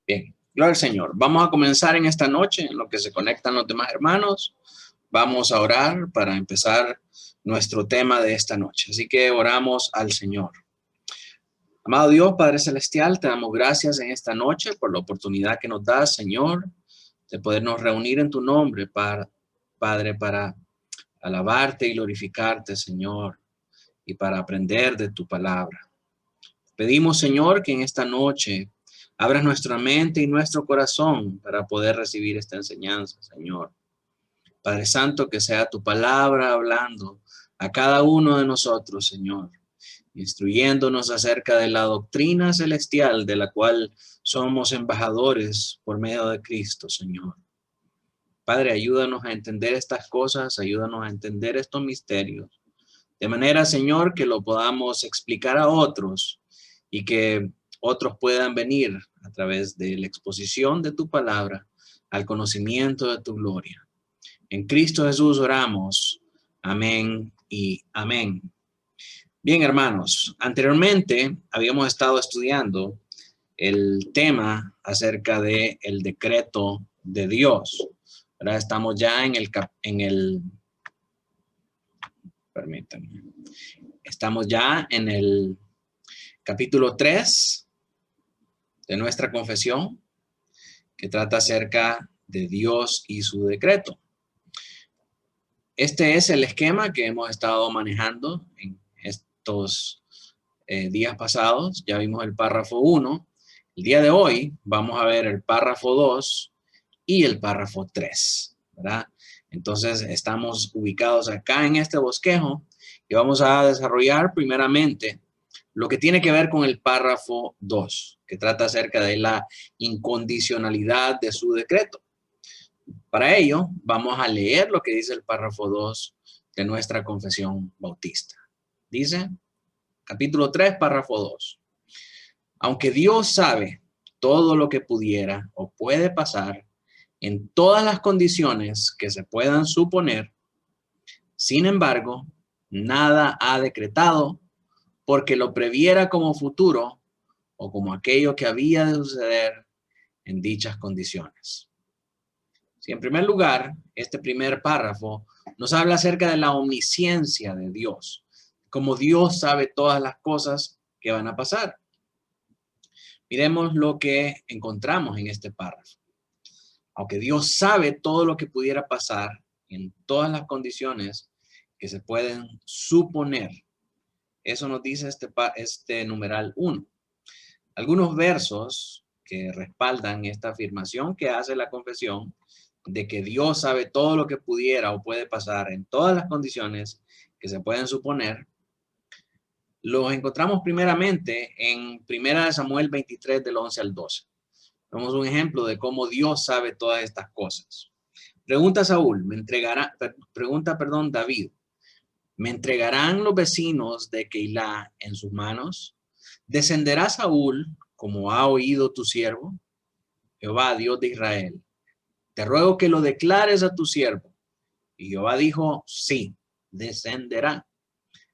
Bien, gloria al Señor. Vamos a comenzar en esta noche, en lo que se conectan los demás hermanos. Vamos a orar para empezar nuestro tema de esta noche. Así que oramos al Señor. Amado Dios, Padre Celestial, te damos gracias en esta noche por la oportunidad que nos das, Señor, de podernos reunir en tu nombre, Padre, para alabarte y glorificarte, Señor, y para aprender de tu palabra. Pedimos, Señor, que en esta noche abras nuestra mente y nuestro corazón para poder recibir esta enseñanza, Señor. Padre Santo, que sea tu palabra hablando a cada uno de nosotros, Señor, instruyéndonos acerca de la doctrina celestial de la cual somos embajadores por medio de Cristo, Señor. Padre, ayúdanos a entender estas cosas, ayúdanos a entender estos misterios, de manera, Señor, que lo podamos explicar a otros y que otros puedan venir a través de la exposición de tu palabra al conocimiento de tu gloria. En Cristo Jesús oramos. Amén y amén. Bien, hermanos, anteriormente habíamos estado estudiando el tema acerca de el decreto de Dios. Ahora estamos ya permítanme. Estamos ya en el capítulo 3 de nuestra confesión, que trata acerca de Dios y su decreto. Este es el esquema que hemos estado manejando en estos días pasados. Ya vimos el párrafo 1. El día de hoy vamos a ver el párrafo 2 y el párrafo 3, ¿verdad? Entonces estamos ubicados acá en este bosquejo y vamos a desarrollar primeramente lo que tiene que ver con el párrafo 2, que trata acerca de la incondicionalidad de su decreto. Para ello, vamos a leer lo que dice el párrafo 2 de nuestra confesión bautista. Dice, capítulo 3, párrafo 2. Aunque Dios sabe todo lo que pudiera o puede pasar en todas las condiciones que se puedan suponer, sin embargo, nada ha decretado porque lo previera como futuro o como aquello que había de suceder en dichas condiciones. Sí, en primer lugar, este primer párrafo nos habla acerca de la omnisciencia de Dios, como Dios sabe todas las cosas que van a pasar. Miremos lo que encontramos en este párrafo. Aunque Dios sabe todo lo que pudiera pasar en todas las condiciones que se pueden suponer, eso nos dice este numeral 1. Algunos versos que respaldan esta afirmación que hace la confesión de que Dios sabe todo lo que pudiera o puede pasar en todas las condiciones que se pueden suponer, los encontramos primeramente en 1 Samuel 23 del 11 al 12. Vemos un ejemplo de cómo Dios sabe todas estas cosas. Pregunta David, ¿me entregarán los vecinos de Keilah en sus manos? ¿Descenderá Saúl como ha oído tu siervo? Jehová, Dios de Israel, te ruego que lo declares a tu siervo. Y Jehová dijo, sí, descenderá.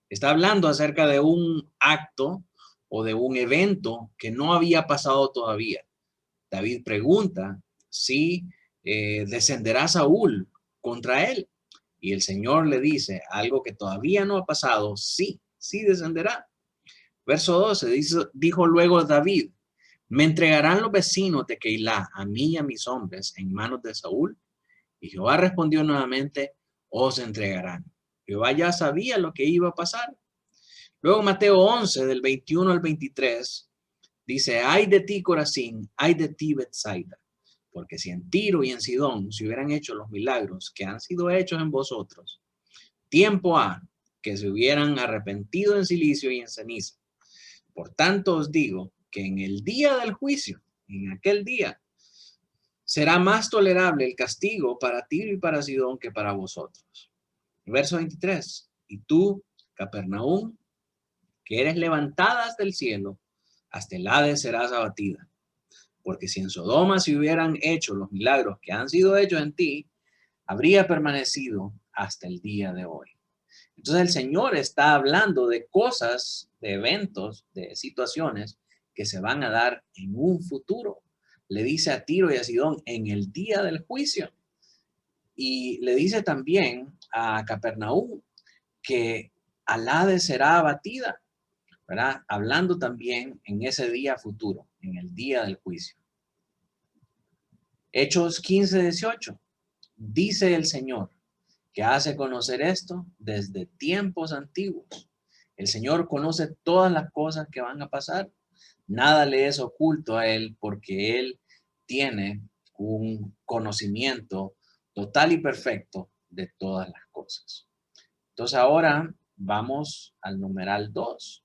Está hablando acerca de un acto o de un evento que no había pasado todavía. David pregunta si descenderá Saúl contra él. Y el Señor le dice algo que todavía no ha pasado, sí, sí descenderá. Verso 12, dijo luego David, ¿me entregarán los vecinos de Keilah a mí y a mis hombres en manos de Saúl? Y Jehová respondió nuevamente, os entregarán. Jehová ya sabía lo que iba a pasar. Luego Mateo 11, del 21 al 23, dice, ay de ti, Corazín, ay de ti, Betsaida, porque si en Tiro y en Sidón se hubieran hecho los milagros que han sido hechos en vosotros, tiempo ha que se hubieran arrepentido en silicio y en ceniza. Por tanto os digo que en el día del juicio, en aquel día, será más tolerable el castigo para Tiro y para Sidón que para vosotros. Verso 23. Y tú, Capernaum, que eres levantada hasta el cielo, hasta el Hades serás abatida. Porque si en Sodoma se hubieran hecho los milagros que han sido hechos en ti, habría permanecido hasta el día de hoy. Entonces el Señor está hablando de cosas, de eventos, de situaciones que se van a dar en un futuro. le dice a Tiro y a Sidón en el día del juicio. Y le dice también a Capernaum que Alá será abatida, ¿verdad? Hablando también en ese día futuro, en el día del juicio. Hechos 15:18. Dice el Señor, que hace conocer esto desde tiempos antiguos. El Señor conoce todas las cosas que van a pasar. Nada le es oculto a Él porque Él tiene un conocimiento total y perfecto de todas las cosas. Entonces ahora vamos al numeral 2,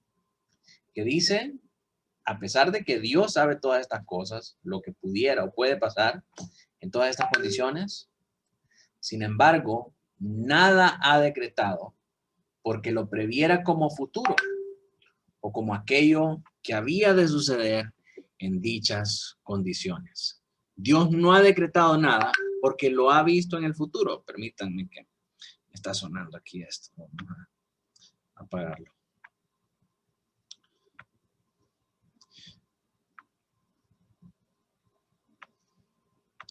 que dice, a pesar de que Dios sabe todas estas cosas, lo que pudiera o puede pasar en todas estas condiciones, sin embargo, nada ha decretado porque lo previera como futuro o como aquello que había de suceder en dichas condiciones. Dios no ha decretado nada porque lo ha visto en el futuro. Permítanme que me está sonando aquí esto. Vamos a apagarlo.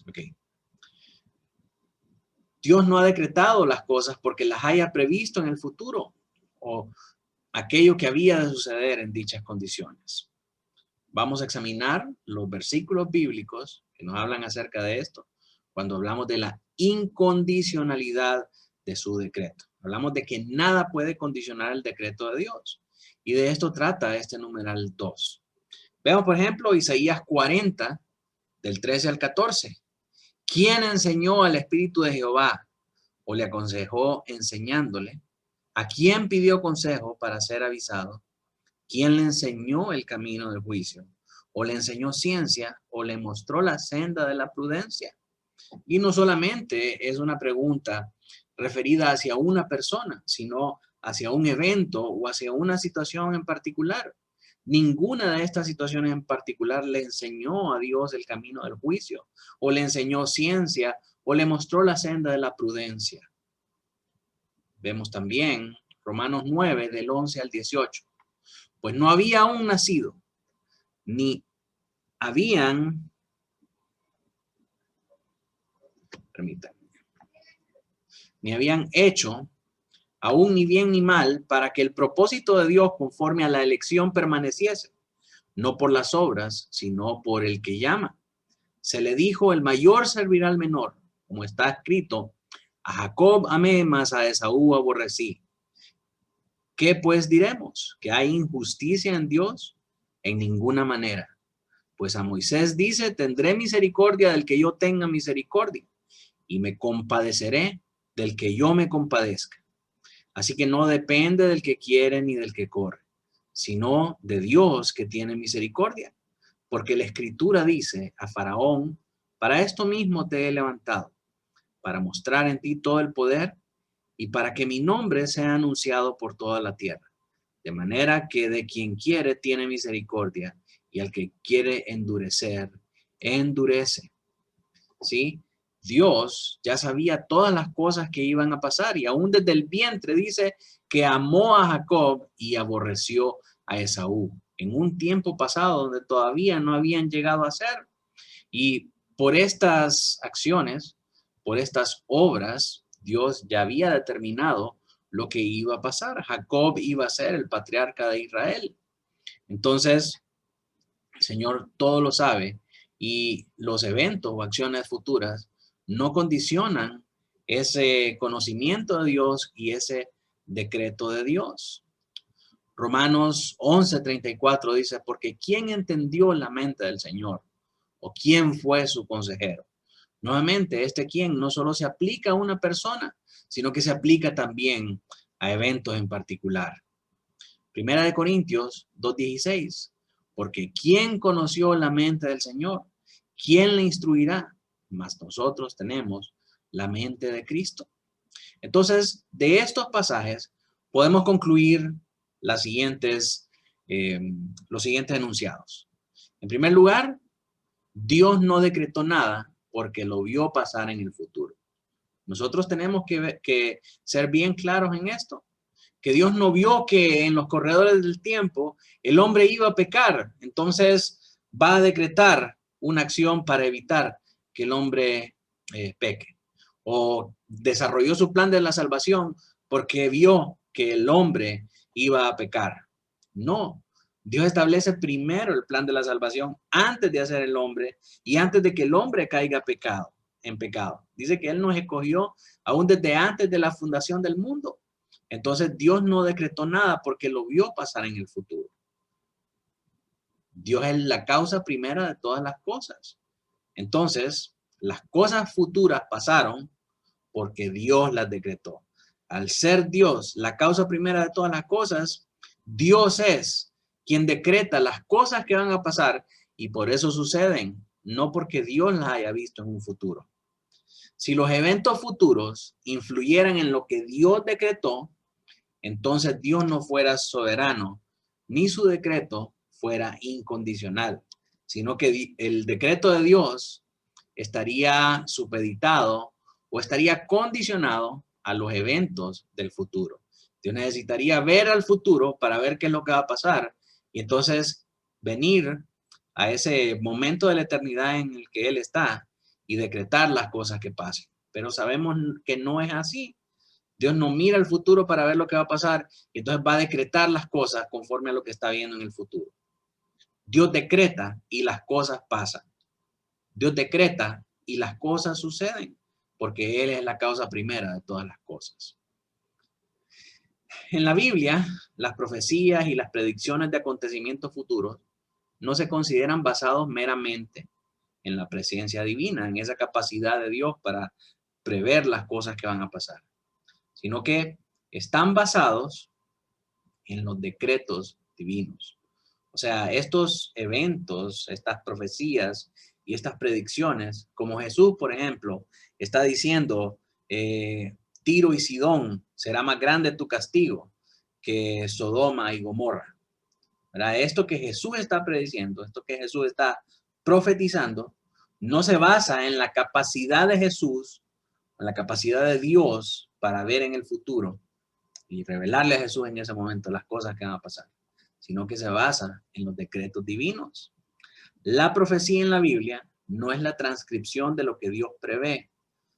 Ok. Dios no ha decretado las cosas porque las haya previsto en el futuro o aquello que había de suceder en dichas condiciones. Vamos a examinar los versículos bíblicos que nos hablan acerca de esto, cuando hablamos de la incondicionalidad de su decreto. Hablamos de que nada puede condicionar el decreto de Dios. Y de esto trata este numeral 2. Veamos, por ejemplo, Isaías 40, del 13 al 14. ¿Quién enseñó al Espíritu de Jehová o le aconsejó enseñándole? ¿A quién pidió consejo para ser avisado? ¿Quién le enseñó el camino del juicio? ¿O le enseñó ciencia? ¿O le mostró la senda de la prudencia? Y no solamente es una pregunta referida hacia una persona, sino hacia un evento o hacia una situación en particular. Ninguna de estas situaciones en particular le enseñó a Dios el camino del juicio, o le enseñó ciencia, o le mostró la senda de la prudencia. Vemos también Romanos 9, del 11 al 18. Pues no había aún nacido, ni habían, permítanme, ni habían hecho aún ni bien ni mal para que el propósito de Dios conforme a la elección permaneciese, no por las obras, sino por el que llama. Se le dijo, el mayor servirá al menor, como está escrito, a Jacob amé, mas a Esaú aborrecí. ¿Qué pues diremos? ¿Que hay injusticia en Dios? En ninguna manera. Pues a Moisés dice, tendré misericordia del que yo tenga misericordia, y me compadeceré del que yo me compadezca. Así que no depende del que quiere ni del que corre, sino de Dios que tiene misericordia. Porque la Escritura dice a Faraón, para esto mismo te he levantado, para mostrar en ti todo el poder y para que mi nombre sea anunciado por toda la tierra. De manera que de quien quiere tiene misericordia y al que quiere endurecer, endurece. ¿Sí? Dios ya sabía todas las cosas que iban a pasar y aún desde el vientre dice que amó a Jacob y aborreció a Esaú en un tiempo pasado donde todavía no habían llegado a ser. Y por estas acciones, por estas obras, Dios ya había determinado lo que iba a pasar. Jacob iba a ser el patriarca de Israel. Entonces, el Señor todo lo sabe y los eventos o acciones futuras no condicionan ese conocimiento de Dios y ese decreto de Dios. Romanos 11:34 dice, porque ¿quién entendió la mente del Señor? ¿O quién fue su consejero? Nuevamente, este quién no solo se aplica a una persona, sino que se aplica también a eventos en particular. Primera de Corintios 2:16, porque ¿quién conoció la mente del Señor? ¿Quién le instruirá? Mas nosotros tenemos la mente de Cristo. Entonces, de estos pasajes podemos concluir los siguientes enunciados. En primer lugar, Dios no decretó nada porque lo vio pasar en el futuro. Nosotros tenemos que ser bien claros en esto, que Dios no vio que en los corredores del tiempo el hombre iba a pecar, entonces va a decretar una acción para evitar que el hombre peque. O desarrolló su plan de la salvación porque vio que el hombre iba a pecar. No, Dios establece primero el plan de la salvación antes de hacer el hombre y antes de que el hombre caiga en pecado. Dice que Él nos escogió aún desde antes de la fundación del mundo. Entonces Dios no decretó nada porque lo vio pasar en el futuro. Dios es la causa primera de todas las cosas. Entonces, las cosas futuras pasaron porque Dios las decretó. Al ser Dios la causa primera de todas las cosas, Dios es quien decreta las cosas que van a pasar y por eso suceden, no porque Dios las haya visto en un futuro. Si los eventos futuros influyeran en lo que Dios decretó, entonces Dios no fuera soberano, ni su decreto fuera incondicional, sino que el decreto de Dios estaría supeditado o estaría condicionado a los eventos del futuro. Dios necesitaría ver al futuro para ver qué es lo que va a pasar y entonces venir a ese momento de la eternidad en el que Él está y decretar las cosas que pasen. Pero sabemos que no es así. Dios no mira el futuro para ver lo que va a pasar y entonces va a decretar las cosas conforme a lo que está viendo en el futuro. Dios decreta y las cosas pasan. Dios decreta y las cosas suceden porque Él es la causa primera de todas las cosas. En la Biblia, las profecías y las predicciones de acontecimientos futuros no se consideran basados meramente en la presencia divina, en esa capacidad de Dios para prever las cosas que van a pasar, sino que están basados en los decretos divinos. O sea, estos eventos, estas profecías y estas predicciones, como Jesús, por ejemplo, está diciendo, Tiro y Sidón será más grande tu castigo que Sodoma y Gomorra. ¿Verdad? Esto que Jesús está prediciendo, esto que Jesús está profetizando, no se basa en la capacidad de Jesús, en la capacidad de Dios para ver en el futuro y revelarle a Jesús en ese momento las cosas que van a pasar, sino que se basa en los decretos divinos. La profecía en la Biblia no es la transcripción de lo que Dios prevé,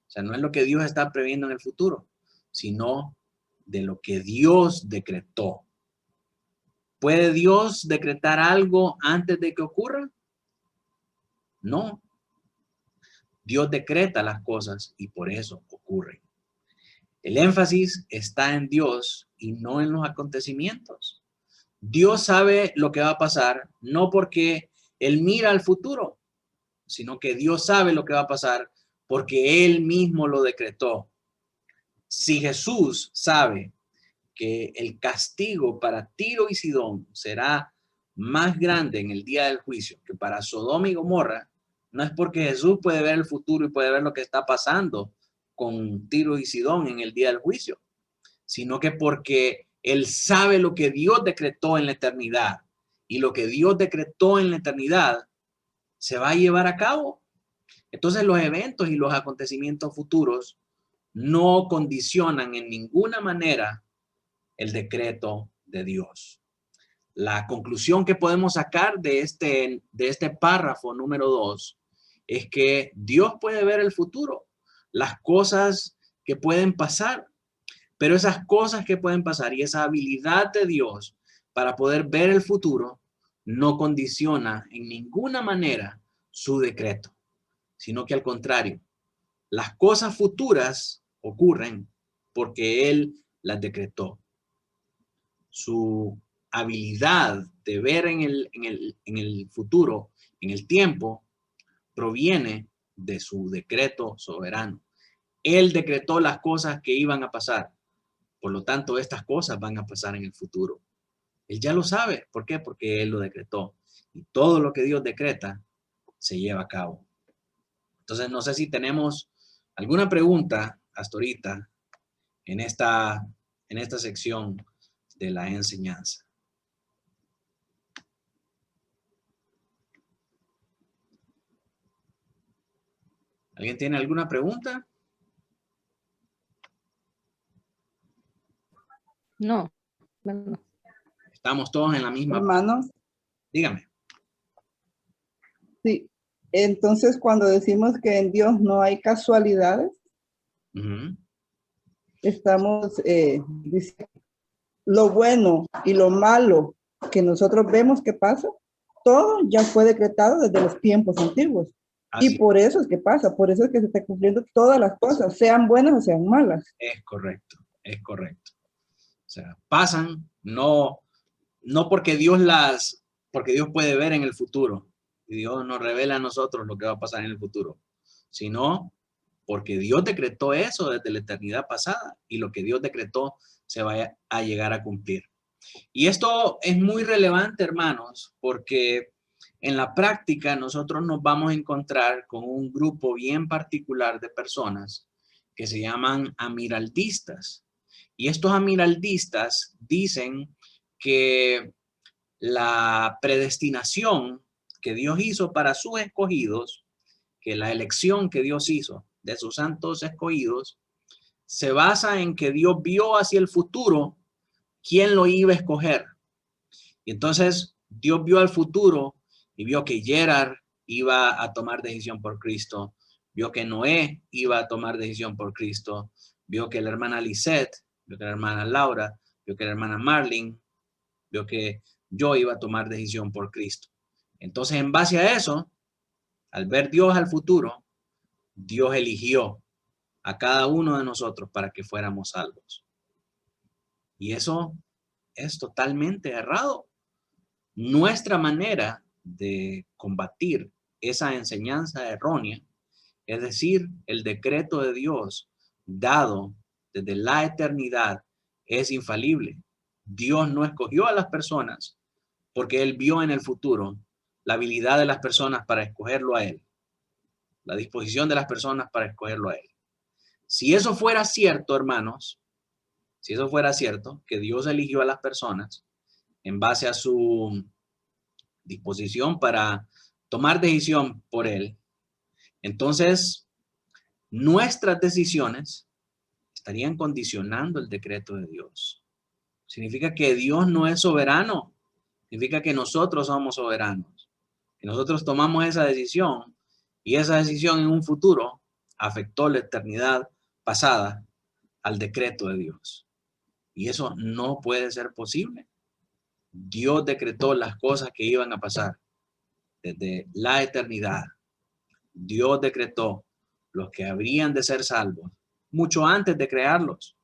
o sea, no es lo que Dios está previendo en el futuro, sino de lo que Dios decretó. ¿Puede Dios decretar algo antes de que ocurra? No. Dios decreta las cosas y por eso ocurren. El énfasis está en Dios y no en los acontecimientos. Dios sabe lo que va a pasar, no porque Él mira al futuro, sino que Dios sabe lo que va a pasar porque Él mismo lo decretó. Si Jesús sabe que el castigo para Tiro y Sidón será más grande en el día del juicio que para Sodoma y Gomorra, no es porque Jesús puede ver el futuro y puede ver lo que está pasando con Tiro y Sidón en el día del juicio, sino que porque Él sabe lo que Dios decretó en la eternidad y lo que Dios decretó en la eternidad se va a llevar a cabo. Entonces los eventos y los acontecimientos futuros no condicionan en ninguna manera el decreto de Dios. La conclusión que podemos sacar de este párrafo número 2 es que Dios puede ver el futuro, las cosas que pueden pasar, pero esas cosas que pueden pasar y esa habilidad de Dios para poder ver el futuro no condiciona en ninguna manera su decreto, sino que al contrario, las cosas futuras ocurren porque Él las decretó. Su habilidad de ver en el futuro, en el tiempo, proviene de su decreto soberano. Él decretó las cosas que iban a pasar. Por lo tanto, estas cosas van a pasar en el futuro. Él ya lo sabe. ¿Por qué? Porque Él lo decretó. Y todo lo que Dios decreta se lleva a cabo. Entonces, no sé si tenemos alguna pregunta hasta ahorita en esta sección de la enseñanza. ¿Alguien tiene alguna pregunta? No. Bueno. Estamos todos en la misma. Hermanos, Dígame. sí, Entonces, cuando decimos que en Dios no hay casualidades, estamos diciendo lo bueno y lo malo que nosotros vemos que pasa, todo ya fue decretado desde los tiempos antiguos. Así y por eso es que pasa, por eso es que se está cumpliendo todas las cosas, sean buenas o sean malas. es correcto, es correcto. O sea, pasan, no porque porque Dios puede ver en el futuro, y Dios nos revela a nosotros lo que va a pasar en el futuro, sino porque Dios decretó eso desde la eternidad pasada, y lo que Dios decretó se va a llegar a cumplir. Y esto es muy relevante, hermanos, porque en la práctica nosotros nos vamos a encontrar con un grupo bien particular de personas que se llaman amiraldistas. Y estos amiraldistas dicen que la predestinación que Dios hizo para sus escogidos, que la elección que Dios hizo de sus santos escogidos, se basa en que Dios vio hacia el futuro quién lo iba a escoger. Y entonces Dios vio al futuro y vio que Gerard iba a tomar decisión por Cristo, vio que Noé iba a tomar decisión por Cristo, vio que la hermana Lisette, vio que la hermana Laura, vio que la hermana Marlene, vio que yo iba a tomar decisión por Cristo. Entonces, en base a eso, al ver Dios al futuro, Dios eligió a cada uno de nosotros para que fuéramos salvos. Y eso es totalmente errado. Nuestra manera de combatir esa enseñanza errónea, es decir, el decreto de Dios dado desde la eternidad, es infalible. Dios no escogió a las personas porque Él vio en el futuro la habilidad de las personas para escogerlo a Él, la disposición de las personas para escogerlo a Él. Si eso fuera cierto, hermanos, si eso fuera cierto, que Dios eligió a las personas en base a su disposición para tomar decisión por Él, entonces nuestras decisiones estarían condicionando el decreto de Dios. Significa que Dios no es soberano, significa que nosotros somos soberanos, que nosotros tomamos esa decisión y esa decisión en un futuro afectó la eternidad pasada al decreto de Dios. Y eso no puede ser posible. Dios decretó las cosas que iban a pasar desde la eternidad. Dios decretó los que habrían de ser salvos mucho antes de crearlos,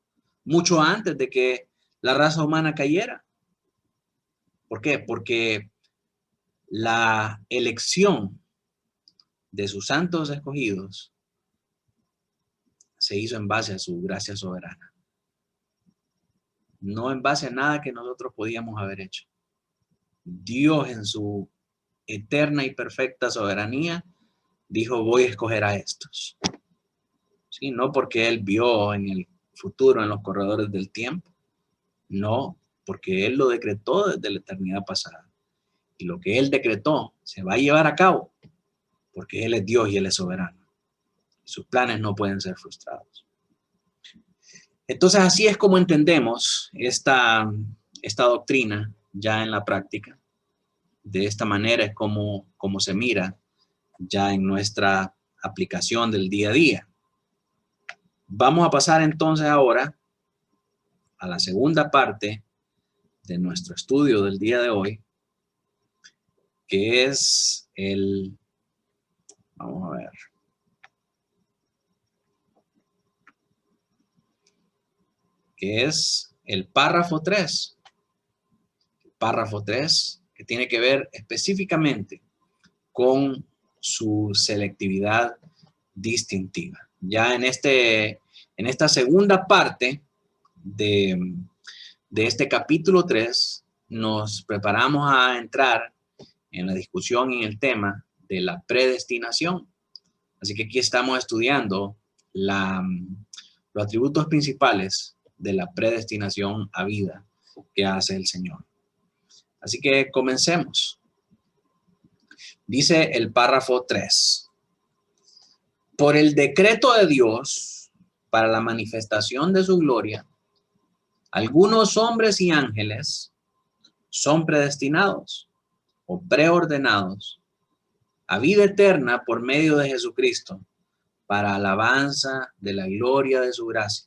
mucho antes de que la raza humana cayera. ¿Por qué? Porque la elección de sus santos escogidos se hizo en base a su gracia soberana, no en base a nada que nosotros podíamos haber hecho. Dios en su eterna y perfecta soberanía dijo, voy a escoger a estos. ¿Sí? No porque Él vio en el futuro, en los corredores del tiempo, no, porque Él lo decretó desde la eternidad pasada. Y lo que Él decretó se va a llevar a cabo, porque Él es Dios y Él es soberano. Sus planes no pueden ser frustrados. Entonces, así es como entendemos esta doctrina ya en la práctica. De esta manera es como se mira ya en nuestra aplicación del día a día. Vamos a pasar entonces ahora a la segunda parte de nuestro estudio del día de hoy, que es vamos a ver, que es el párrafo 3. El párrafo 3, que tiene que ver específicamente con su selectividad distintiva. Ya en esta segunda parte de este capítulo 3, nos preparamos a entrar en la discusión y en el tema de la predestinación. Así que aquí estamos estudiando los atributos principales de la predestinación a vida que hace el Señor. Así que comencemos. Dice el párrafo 3. Por el decreto de Dios para la manifestación de su gloria, algunos hombres y ángeles son predestinados o preordenados a vida eterna por medio de Jesucristo, para alabanza de la gloria de su gracia.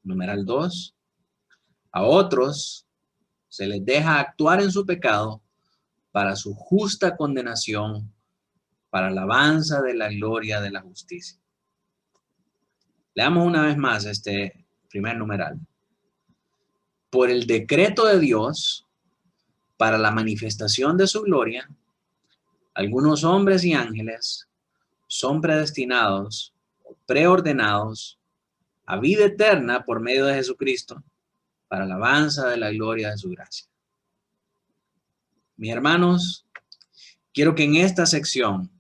Numeral 2. A otros se les deja actuar en su pecado para su justa condenación, para alabanza de la gloria de la justicia. Leamos una vez más este primer numeral. Por el decreto de Dios, para la manifestación de su gloria, algunos hombres y ángeles son predestinados, preordenados a vida eterna por medio de Jesucristo, para alabanza de la gloria de su gracia. Mis hermanos, quiero que en esta sección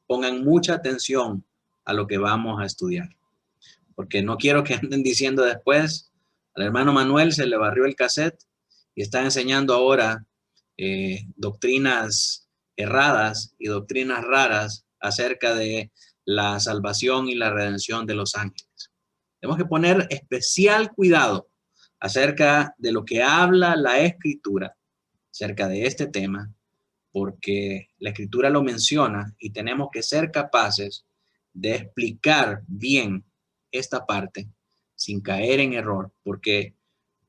pongan mucha atención a lo que vamos a estudiar, porque no quiero que anden diciendo después, al hermano Manuel se le barrió el cassette y está enseñando ahora doctrinas erradas y doctrinas raras acerca de la salvación y la redención de los ángeles. Tenemos que poner especial cuidado acerca de lo que habla la Escritura acerca de este tema, porque la Escritura lo menciona y tenemos que ser capaces de explicar bien esta parte sin caer en error, porque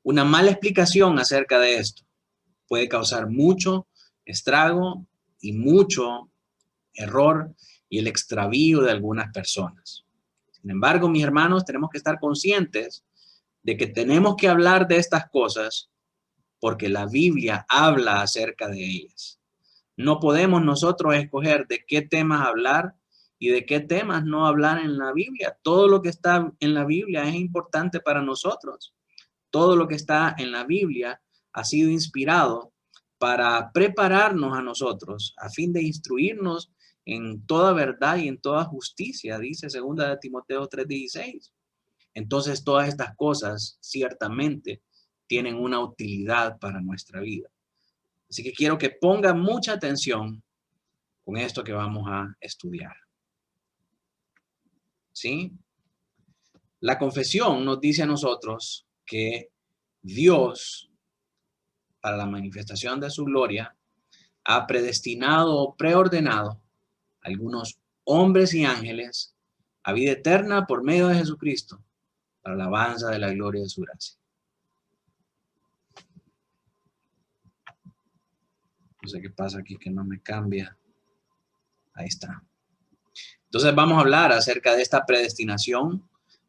una mala explicación acerca de esto puede causar mucho estrago y mucho error y el extravío de algunas personas. Sin embargo, mis hermanos, tenemos que estar conscientes de que tenemos que hablar de estas cosas porque la Biblia habla acerca de ellas. No podemos nosotros escoger de qué temas hablar y de qué temas no hablar en la Biblia. Todo lo que está en la Biblia es importante para nosotros. Todo lo que está en la Biblia ha sido inspirado para prepararnos a nosotros a fin de instruirnos en toda verdad y en toda justicia, dice 2 Timoteo 3:16. Entonces todas estas cosas ciertamente tienen una utilidad para nuestra vida. Así que quiero que pongan mucha atención con esto que vamos a estudiar. ¿Sí? La confesión nos dice a nosotros que Dios, para la manifestación de su gloria, ha predestinado o preordenado a algunos hombres y ángeles a vida eterna por medio de Jesucristo, para la alabanza de la gloria de su gracia. No sé qué pasa aquí que no me cambia. Ahí está. Entonces vamos a hablar acerca de esta predestinación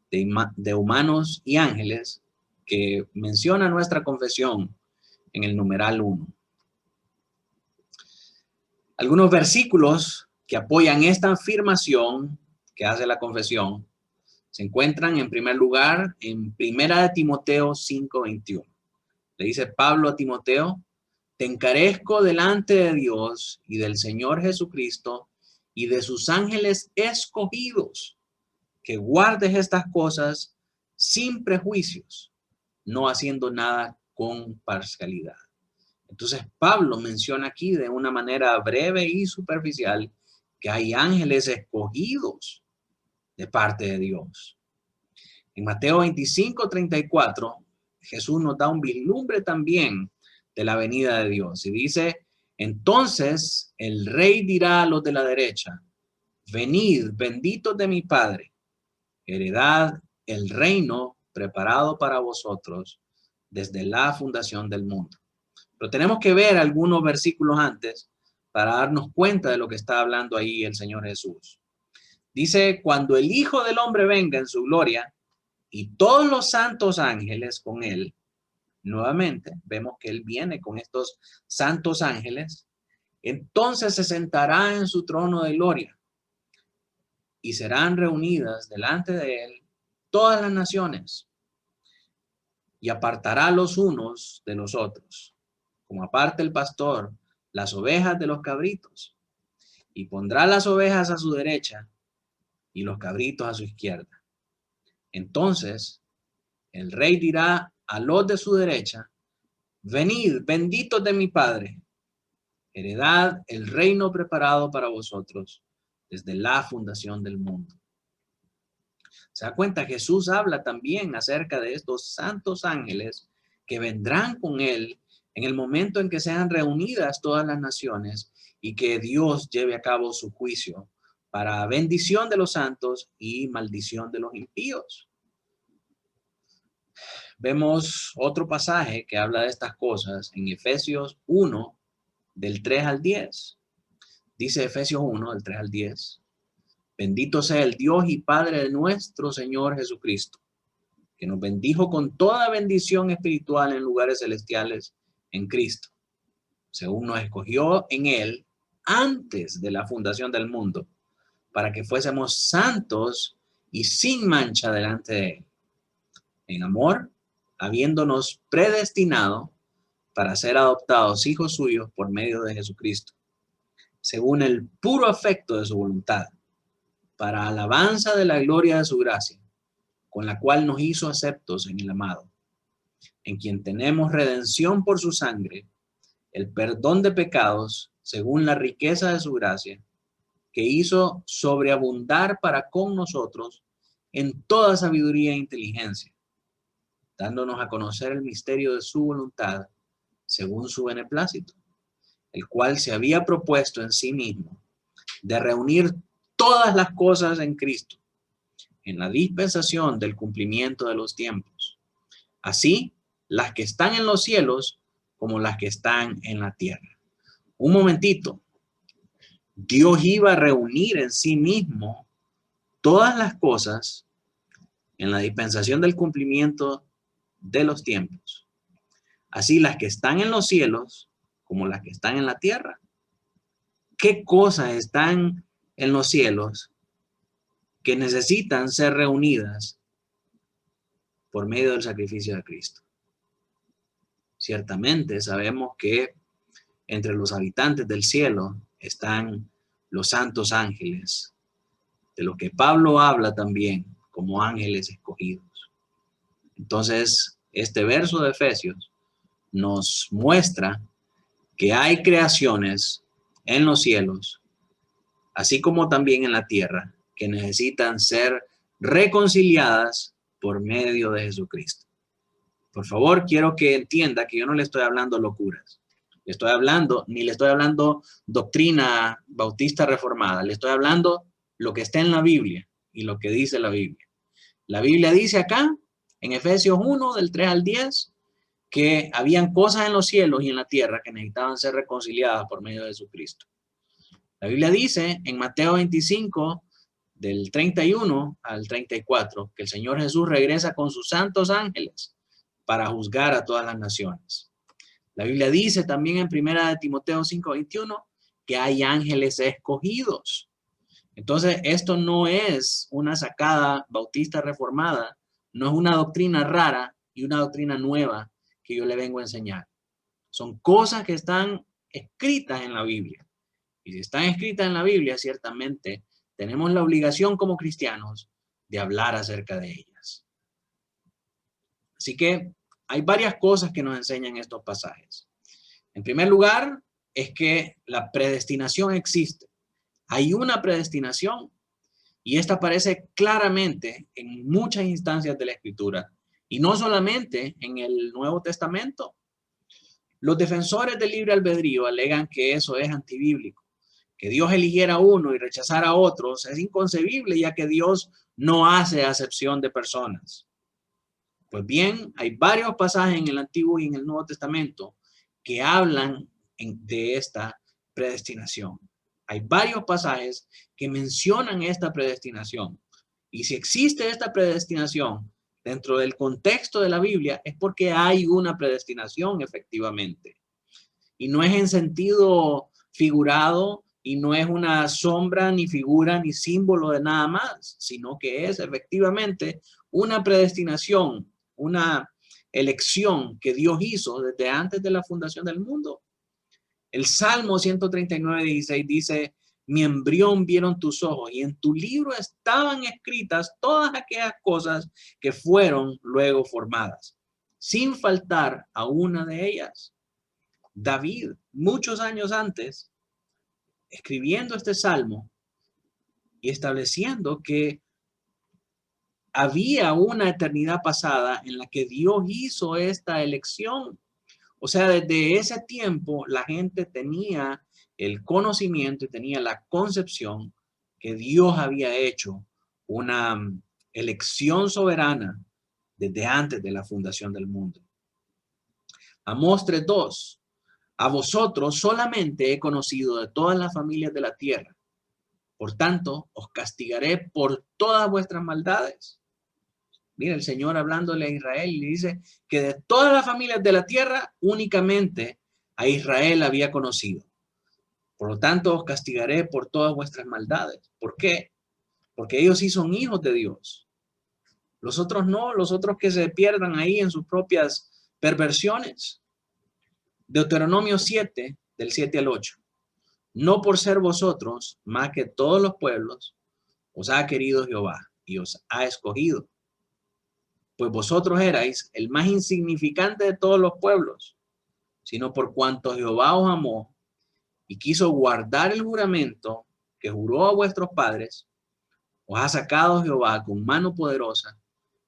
de humanos y ángeles que menciona nuestra confesión en el numeral 1. Algunos versículos que apoyan esta afirmación que hace la confesión se encuentran en primer lugar en 1 Timoteo 5:21. Le dice Pablo a Timoteo: te encarezco delante de Dios y del Señor Jesucristo y de sus ángeles escogidos, que guardes estas cosas sin prejuicios, no haciendo nada con parcialidad. Entonces Pablo menciona aquí de una manera breve y superficial que hay ángeles escogidos de parte de Dios. En Mateo 25:34, Jesús nos da un vislumbre también de la venida de Dios y dice: entonces el rey dirá a los de la derecha: venid, benditos de mi Padre, heredad el reino preparado para vosotros desde la fundación del mundo. Pero tenemos que ver algunos versículos antes para darnos cuenta de lo que está hablando ahí el Señor Jesús. Dice: cuando el Hijo del Hombre venga en su gloria y todos los santos ángeles con él. Nuevamente vemos que él viene con estos santos ángeles. Entonces se sentará en su trono de gloria y serán reunidas delante de él todas las naciones, y apartará los unos de los otros, como aparta el pastor las ovejas de los cabritos, y pondrá las ovejas a su derecha y los cabritos a su izquierda. Entonces el rey dirá a los de su derecha: venid, benditos de mi Padre, heredad el reino preparado para vosotros desde la fundación del mundo. ¿Se da cuenta? Jesús habla también acerca de estos santos ángeles que vendrán con él En el momento en que sean reunidas todas las naciones y que Dios lleve a cabo su juicio para bendición de los santos y maldición de los impíos. Vemos otro pasaje que habla de estas cosas en Efesios 1, del 3 al 10. Dice Efesios 1, del 3 al 10. Bendito sea el Dios y Padre de nuestro Señor Jesucristo, que nos bendijo con toda bendición espiritual en lugares celestiales en Cristo, según nos escogió en Él antes de la fundación del mundo, para que fuésemos santos y sin mancha delante de Él, en amor, habiéndonos predestinado para ser adoptados hijos suyos por medio de Jesucristo, según el puro afecto de su voluntad, para alabanza de la gloria de su gracia, con la cual nos hizo aceptos en el amado, en quien tenemos redención por su sangre, el perdón de pecados, según la riqueza de su gracia, que hizo sobreabundar para con nosotros en toda sabiduría e inteligencia, dándonos a conocer el misterio de su voluntad, según su beneplácito, el cual se había propuesto en sí mismo de reunir todas las cosas en Cristo, en la dispensación del cumplimiento de los tiempos, así las que están en los cielos como las que están en la tierra. Un momentito. Dios iba a reunir en sí mismo todas las cosas en la dispensación del cumplimiento de los tiempos, así las que están en los cielos como las que están en la tierra. ¿Qué cosas están en los cielos que necesitan ser reunidas por medio del sacrificio de Cristo? Ciertamente sabemos que entre los habitantes del cielo están los santos ángeles, de los que Pablo habla también como ángeles escogidos. Entonces, este verso de Efesios nos muestra que hay creaciones en los cielos, así como también en la tierra, que necesitan ser reconciliadas por medio de Jesucristo. Por favor, quiero que entienda que yo no le estoy hablando locuras. Ni le estoy hablando doctrina bautista reformada. Le estoy hablando lo que está en la Biblia y lo que dice la Biblia. La Biblia dice acá, en Efesios 1, del 3 al 10, que habían cosas en los cielos y en la tierra que necesitaban ser reconciliadas por medio de Jesucristo. La Biblia dice en Mateo 25, del 31 al 34, que el Señor Jesús regresa con sus santos ángeles para juzgar a todas las naciones. La Biblia dice también en 1 Timoteo 5:21 que hay ángeles escogidos. Entonces, esto no es una sacada bautista reformada, no es una doctrina rara y una doctrina nueva que yo le vengo a enseñar. Son cosas que están escritas en la Biblia. Y si están escritas en la Biblia, ciertamente tenemos la obligación como cristianos de hablar acerca de ellas. Así que hay varias cosas que nos enseñan estos pasajes. En primer lugar, es que la predestinación existe. Hay una predestinación y esta aparece claramente en muchas instancias de la Escritura y no solamente en el Nuevo Testamento. Los defensores del libre albedrío alegan que eso es antibíblico. Que Dios eligiera a uno y rechazara a otros es inconcebible, ya que Dios no hace acepción de personas. Pues bien, hay varios pasajes en el Antiguo y en el Nuevo Testamento que hablan de esta predestinación. Hay varios pasajes que mencionan esta predestinación. Y si existe esta predestinación dentro del contexto de la Biblia, es porque hay una predestinación efectivamente. Y no es en sentido figurado y no es una sombra, ni figura, ni símbolo de nada más, sino que es efectivamente una predestinación, una elección que Dios hizo desde antes de la fundación del mundo. El Salmo 139:16 dice: mi embrión vieron tus ojos y en tu libro estaban escritas todas aquellas cosas que fueron luego formadas, sin faltar a una de ellas. David, muchos años antes, escribiendo este salmo y estableciendo que había una eternidad pasada en la que Dios hizo esta elección, O sea, desde ese tiempo la gente tenía el conocimiento y tenía la concepción que Dios había hecho una elección soberana desde antes de la fundación del mundo. Amós 3:2. A vosotros solamente he conocido de todas las familias de la tierra. Por tanto, os castigaré por todas vuestras maldades. Mira, el Señor hablándole a Israel le dice que de todas las familias de la tierra, únicamente a Israel había conocido. Por lo tanto, os castigaré por todas vuestras maldades. ¿Por qué? Porque ellos sí son hijos de Dios. Los otros no, los otros que se pierdan ahí en sus propias perversiones. Deuteronomio 7, del 7 al 8. No por ser vosotros más que todos los pueblos, os ha querido Jehová y os ha escogido. Pues vosotros erais el más insignificante de todos los pueblos, sino por cuanto Jehová os amó y quiso guardar el juramento que juró a vuestros padres, os ha sacado Jehová con mano poderosa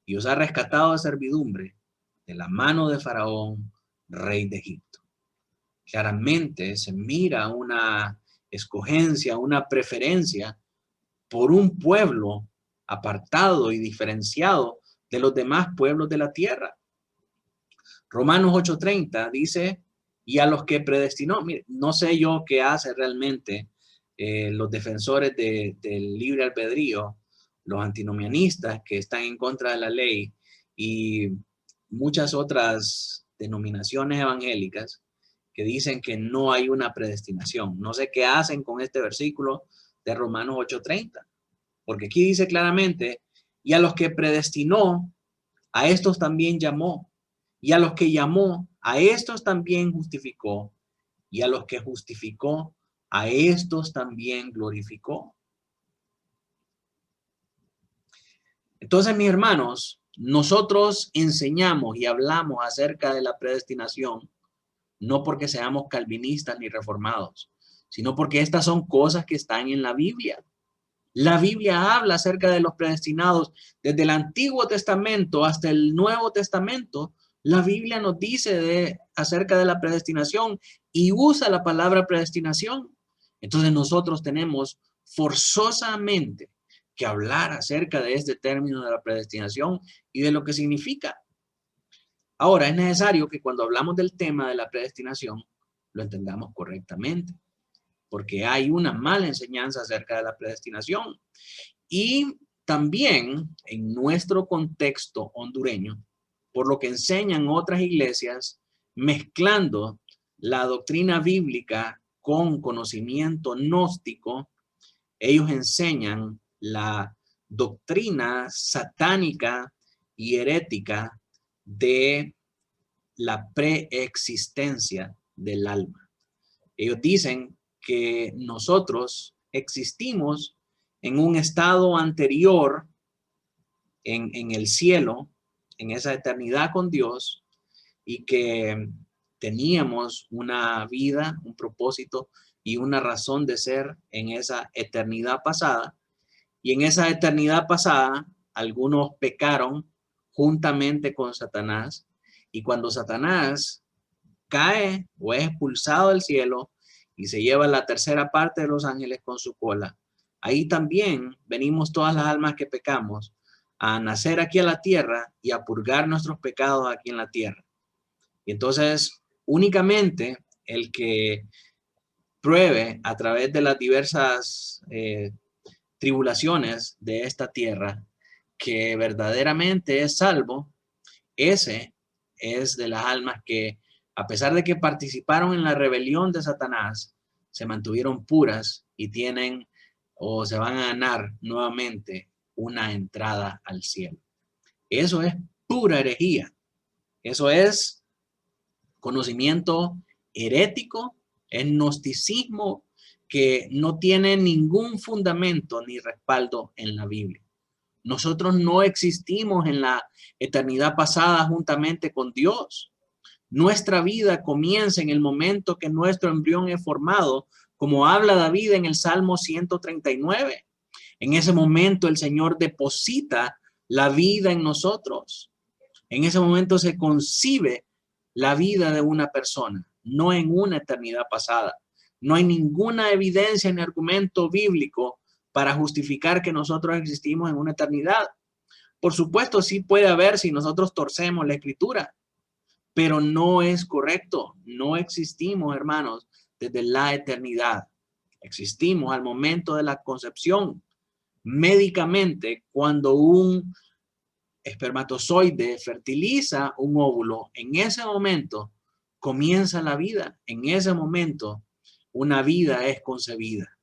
y os ha rescatado de servidumbre de la mano de Faraón, rey de Egipto. Claramente se mira una escogencia, una preferencia por un pueblo apartado y diferenciado de los demás pueblos de la tierra. Romanos 8:30 dice, y a los que predestinó. Mire, no sé yo qué hace realmente los defensores del libre albedrío, los antinomianistas que están en contra de la ley y muchas otras denominaciones evangélicas que dicen que no hay una predestinación. No sé qué hacen con este versículo de Romanos 8:30, porque aquí dice claramente, y a los que predestinó, a estos también llamó, y a los que llamó, a estos también justificó, y a los que justificó, a estos también glorificó. Entonces, mis hermanos, nosotros enseñamos y hablamos acerca de la predestinación, no porque seamos calvinistas ni reformados, sino porque estas son cosas que están en la Biblia. La Biblia habla acerca de los predestinados desde el Antiguo Testamento hasta el Nuevo Testamento. La Biblia nos dice acerca de la predestinación y usa la palabra predestinación. Entonces nosotros tenemos forzosamente que hablar acerca de este término de la predestinación y de lo que significa. Ahora, es necesario que cuando hablamos del tema de la predestinación lo entendamos correctamente, porque hay una mala enseñanza acerca de la predestinación. Y también en nuestro contexto hondureño, por lo que enseñan otras iglesias, mezclando la doctrina bíblica con conocimiento gnóstico, ellos enseñan la doctrina satánica y herética de la preexistencia del alma. Ellos dicen que nosotros existimos en un estado anterior en el cielo, en esa eternidad con Dios, y que teníamos una vida, un propósito y una razón de ser en esa eternidad pasada. Y en esa eternidad pasada, algunos pecaron juntamente con Satanás, y cuando Satanás cae o es expulsado del cielo y se lleva la tercera parte de los ángeles con su cola, ahí también venimos todas las almas que pecamos a nacer aquí a la tierra y a purgar nuestros pecados aquí en la tierra. Y entonces, únicamente el que pruebe a través de las diversas tribulaciones de esta tierra que verdaderamente es salvo, ese es de las almas que, a pesar de que participaron en la rebelión de Satanás, se mantuvieron puras y tienen o se van a ganar nuevamente una entrada al cielo. Eso es pura herejía. Eso es conocimiento herético, es gnosticismo que no tiene ningún fundamento ni respaldo en la Biblia. Nosotros no existimos en la eternidad pasada juntamente con Dios. Nuestra vida comienza en el momento que nuestro embrión es formado, como habla David en el Salmo 139. En ese momento el Señor deposita la vida en nosotros. En ese momento se concibe la vida de una persona, no en una eternidad pasada. No hay ninguna evidencia ni argumento bíblico para justificar que nosotros existimos en una eternidad. Por supuesto, sí puede haber si nosotros torcemos la escritura, pero no es correcto. No existimos, hermanos, desde la eternidad. Existimos al momento de la concepción. Médicamente, cuando un espermatozoide fertiliza un óvulo, en ese momento comienza la vida. En ese momento, una vida es concebida.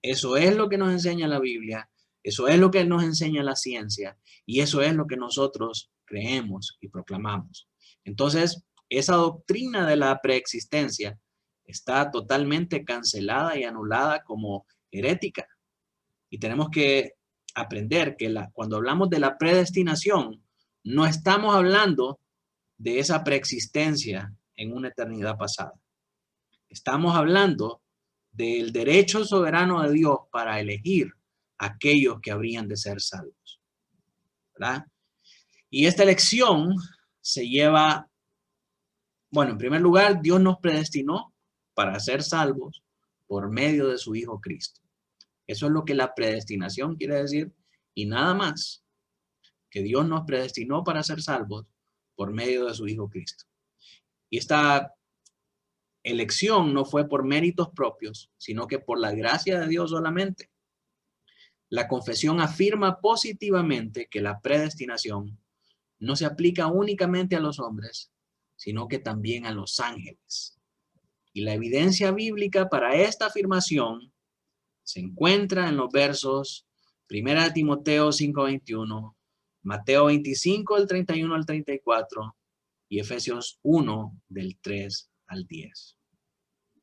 Eso es lo que nos enseña la Biblia. Eso es lo que nos enseña la ciencia. Y eso es lo que nosotros creemos y proclamamos. Entonces, esa doctrina de la preexistencia está totalmente cancelada y anulada como herética. Y tenemos que aprender que cuando hablamos de la predestinación, no estamos hablando de esa preexistencia en una eternidad pasada. Estamos hablando del derecho soberano de Dios para elegir a aquellos que habrían de ser salvos, ¿verdad? Y esta elección se lleva, bueno, en primer lugar, Dios nos predestinó para ser salvos por medio de su Hijo Cristo. Eso es lo que la predestinación quiere decir y nada más, que Dios nos predestinó para ser salvos por medio de su Hijo Cristo. Y esta elección no fue por méritos propios, sino que por la gracia de Dios solamente. La confesión afirma positivamente que la predestinación no se aplica únicamente a los hombres, sino que también a los ángeles. Y la evidencia bíblica para esta afirmación se encuentra en los versos 1 Timoteo 5:21, Mateo 25 del 31 al 34 y Efesios 1 del 3 al 10.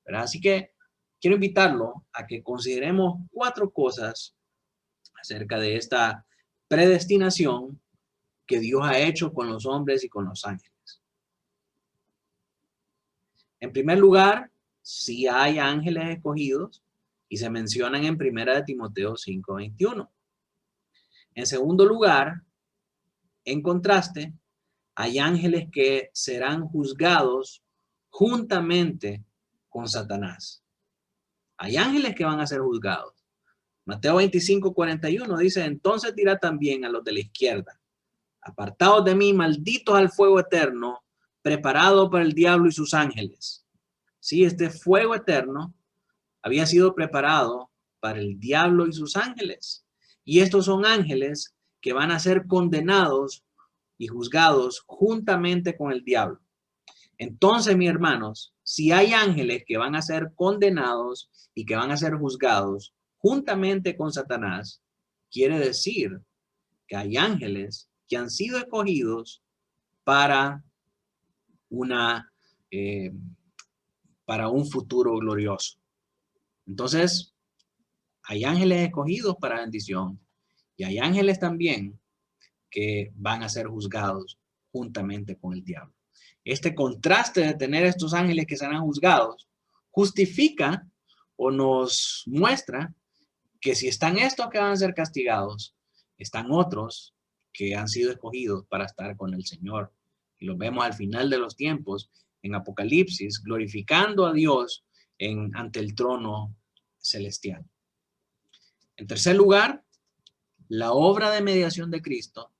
¿Verdad? Así que quiero invitarlo a que consideremos 4 cosas acerca de esta predestinación que Dios ha hecho con los hombres y con los ángeles. En primer lugar, sí hay ángeles escogidos y se mencionan en 1 Timoteo 5:21. En segundo lugar, en contraste, hay ángeles que serán juzgados juntamente con Satanás. Hay ángeles que van a ser juzgados. Mateo 25:41 dice, entonces dirá también a los de la izquierda, apartados de mí, malditos al fuego eterno, preparado para el diablo y sus ángeles. Sí, este fuego eterno había sido preparado para el diablo y sus ángeles. Y estos son ángeles que van a ser condenados y juzgados juntamente con el diablo. Entonces, mis hermanos, si hay ángeles que van a ser condenados y que van a ser juzgados juntamente con Satanás, quiere decir que hay ángeles que han sido escogidos para para un futuro glorioso. Entonces, hay ángeles escogidos para bendición y hay ángeles también que van a ser juzgados juntamente con el diablo. Este contraste de tener estos ángeles que serán juzgados justifica o nos muestra que si están estos que van a ser castigados, están otros que han sido escogidos para estar con el Señor. Y los vemos al final de los tiempos en Apocalipsis, glorificando a Dios ante el trono celestial. En tercer lugar, la obra de mediación de Cristo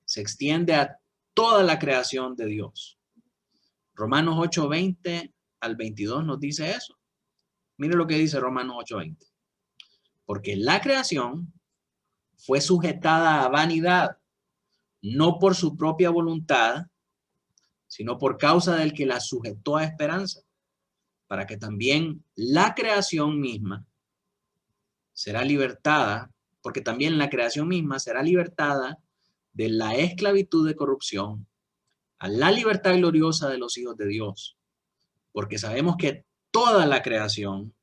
se extiende a toda la creación de Dios. Romanos 8:20 al 22 nos dice eso. Mire lo que dice Romanos 8:20. Porque la creación fue sujetada a vanidad, no por su propia voluntad, sino por causa del que la sujetó a esperanza, para que también la creación misma será libertada, porque también la creación misma será libertada de la esclavitud de corrupción a la libertad gloriosa de los hijos de Dios. Porque sabemos que toda la creación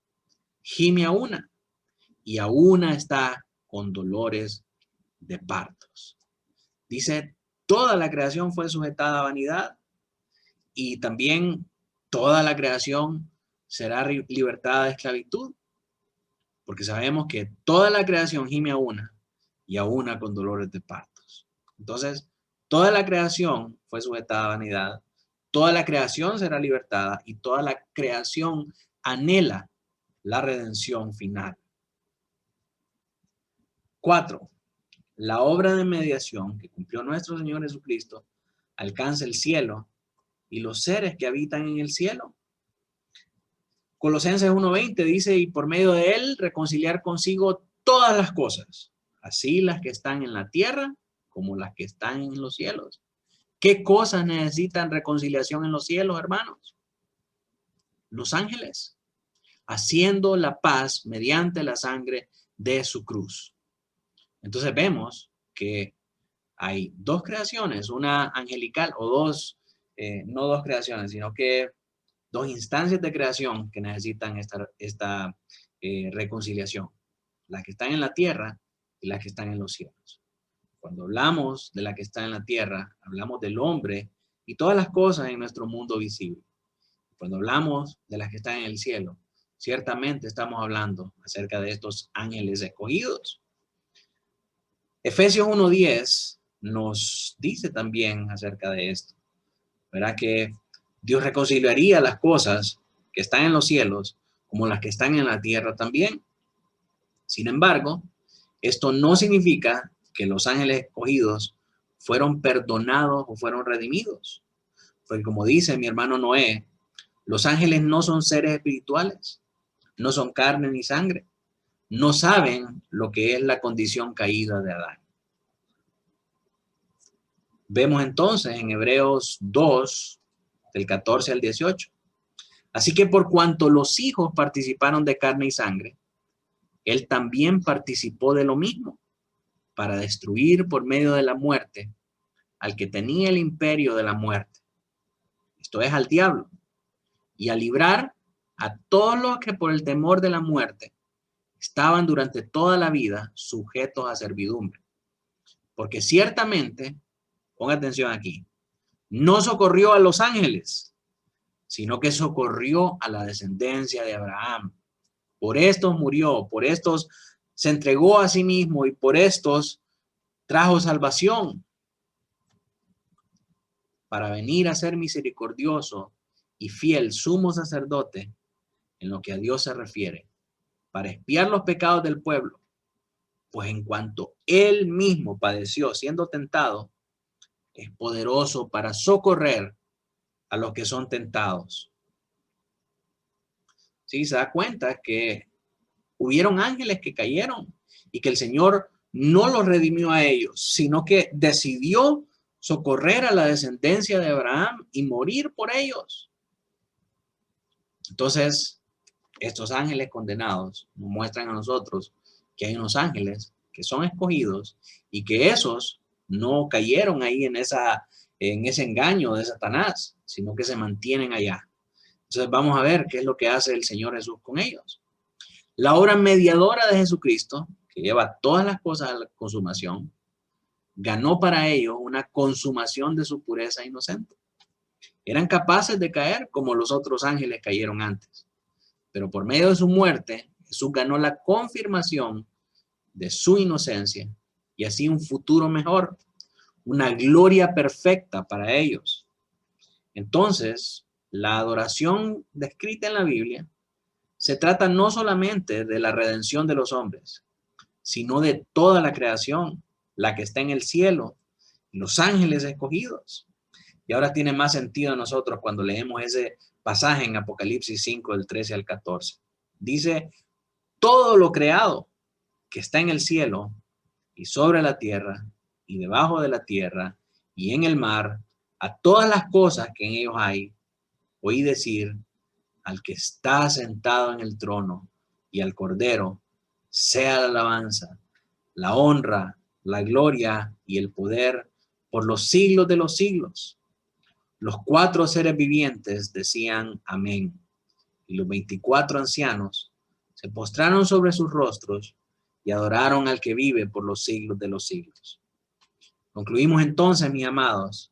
gime a una y a una está con dolores de partos. Dice, toda la creación fue sujetada a vanidad y también toda la creación será libertada de esclavitud. Porque sabemos que toda la creación gime a una y a una con dolores de partos. Entonces, toda la creación fue sujetada a vanidad, Toda la creación será libertada y toda la creación anhela la redención final. 4. La obra de mediación que cumplió nuestro Señor Jesucristo alcanza el cielo y los seres que habitan en el cielo. Colosenses 1:20 dice, y por medio de él reconciliar consigo todas las cosas, así las que están en la tierra como las que están en los cielos. ¿Qué cosas necesitan reconciliación en los cielos, hermanos? Los ángeles, haciendo la paz mediante la sangre de su cruz. Entonces vemos que hay dos creaciones, una angelical o dos, no dos creaciones, sino que dos instancias de creación que necesitan esta reconciliación. Las que están en la tierra y las que están en los cielos. Cuando hablamos de la que está en la tierra, hablamos del hombre y todas las cosas en nuestro mundo visible. Cuando hablamos de las que están en el cielo, ciertamente estamos hablando acerca de estos ángeles escogidos. Efesios 1:10 nos dice también acerca de esto, ¿verdad? Que Dios reconciliaría las cosas que están en los cielos como las que están en la tierra también. Sin embargo, esto no significa que los ángeles escogidos fueron perdonados o fueron redimidos. Porque como dice mi hermano Noé, los ángeles no son seres espirituales, no son carne ni sangre, no saben lo que es la condición caída de Adán. Vemos entonces en Hebreos 2, del 14 al 18. Así que por cuanto los hijos participaron de carne y sangre, él también participó de lo mismo, para destruir por medio de la muerte al que tenía el imperio de la muerte, esto es al diablo, y a librar a todos los que por el temor de la muerte estaban durante toda la vida sujetos a servidumbre. Porque ciertamente, ponga atención aquí, no socorrió a los ángeles, sino que socorrió a la descendencia de Abraham. Por estos murió, por estos se entregó a sí mismo y por estos trajo salvación, para venir a ser misericordioso y fiel sumo sacerdote en lo que a Dios se refiere, para expiar los pecados del pueblo, pues en cuanto él mismo padeció siendo tentado, es poderoso para socorrer a los que son tentados. Sí, se da cuenta que hubieron ángeles que cayeron y que el Señor no los redimió a ellos, sino que decidió socorrer a la descendencia de Abraham y morir por ellos. Entonces, estos ángeles condenados nos muestran a nosotros que hay unos ángeles que son escogidos y que esos no cayeron ahí en ese engaño de Satanás, sino que se mantienen allá. Entonces vamos a ver qué es lo que hace el Señor Jesús con ellos. La obra mediadora de Jesucristo, que lleva todas las cosas a la consumación, ganó para ellos una consumación de su pureza inocente. Eran capaces de caer como los otros ángeles cayeron antes, pero por medio de su muerte, Jesús ganó la confirmación de su inocencia y así un futuro mejor, una gloria perfecta para ellos. Entonces, la adoración descrita en la Biblia se trata no solamente de la redención de los hombres, sino de toda la creación, la que está en el cielo, los ángeles escogidos. Y ahora tiene más sentido a nosotros cuando leemos ese pasaje en Apocalipsis 5, del 13 al 14. Dice, todo lo creado que está en el cielo y sobre la tierra y debajo de la tierra y en el mar, a todas las cosas que en ellos hay, oí decir al que está sentado en el trono y al Cordero, sea la alabanza, la honra, la gloria y el poder por los siglos de los siglos. Los 4 seres vivientes decían amén, y los 24 ancianos se postraron sobre sus rostros y adoraron al que vive por los siglos de los siglos. Concluimos entonces, mis amados,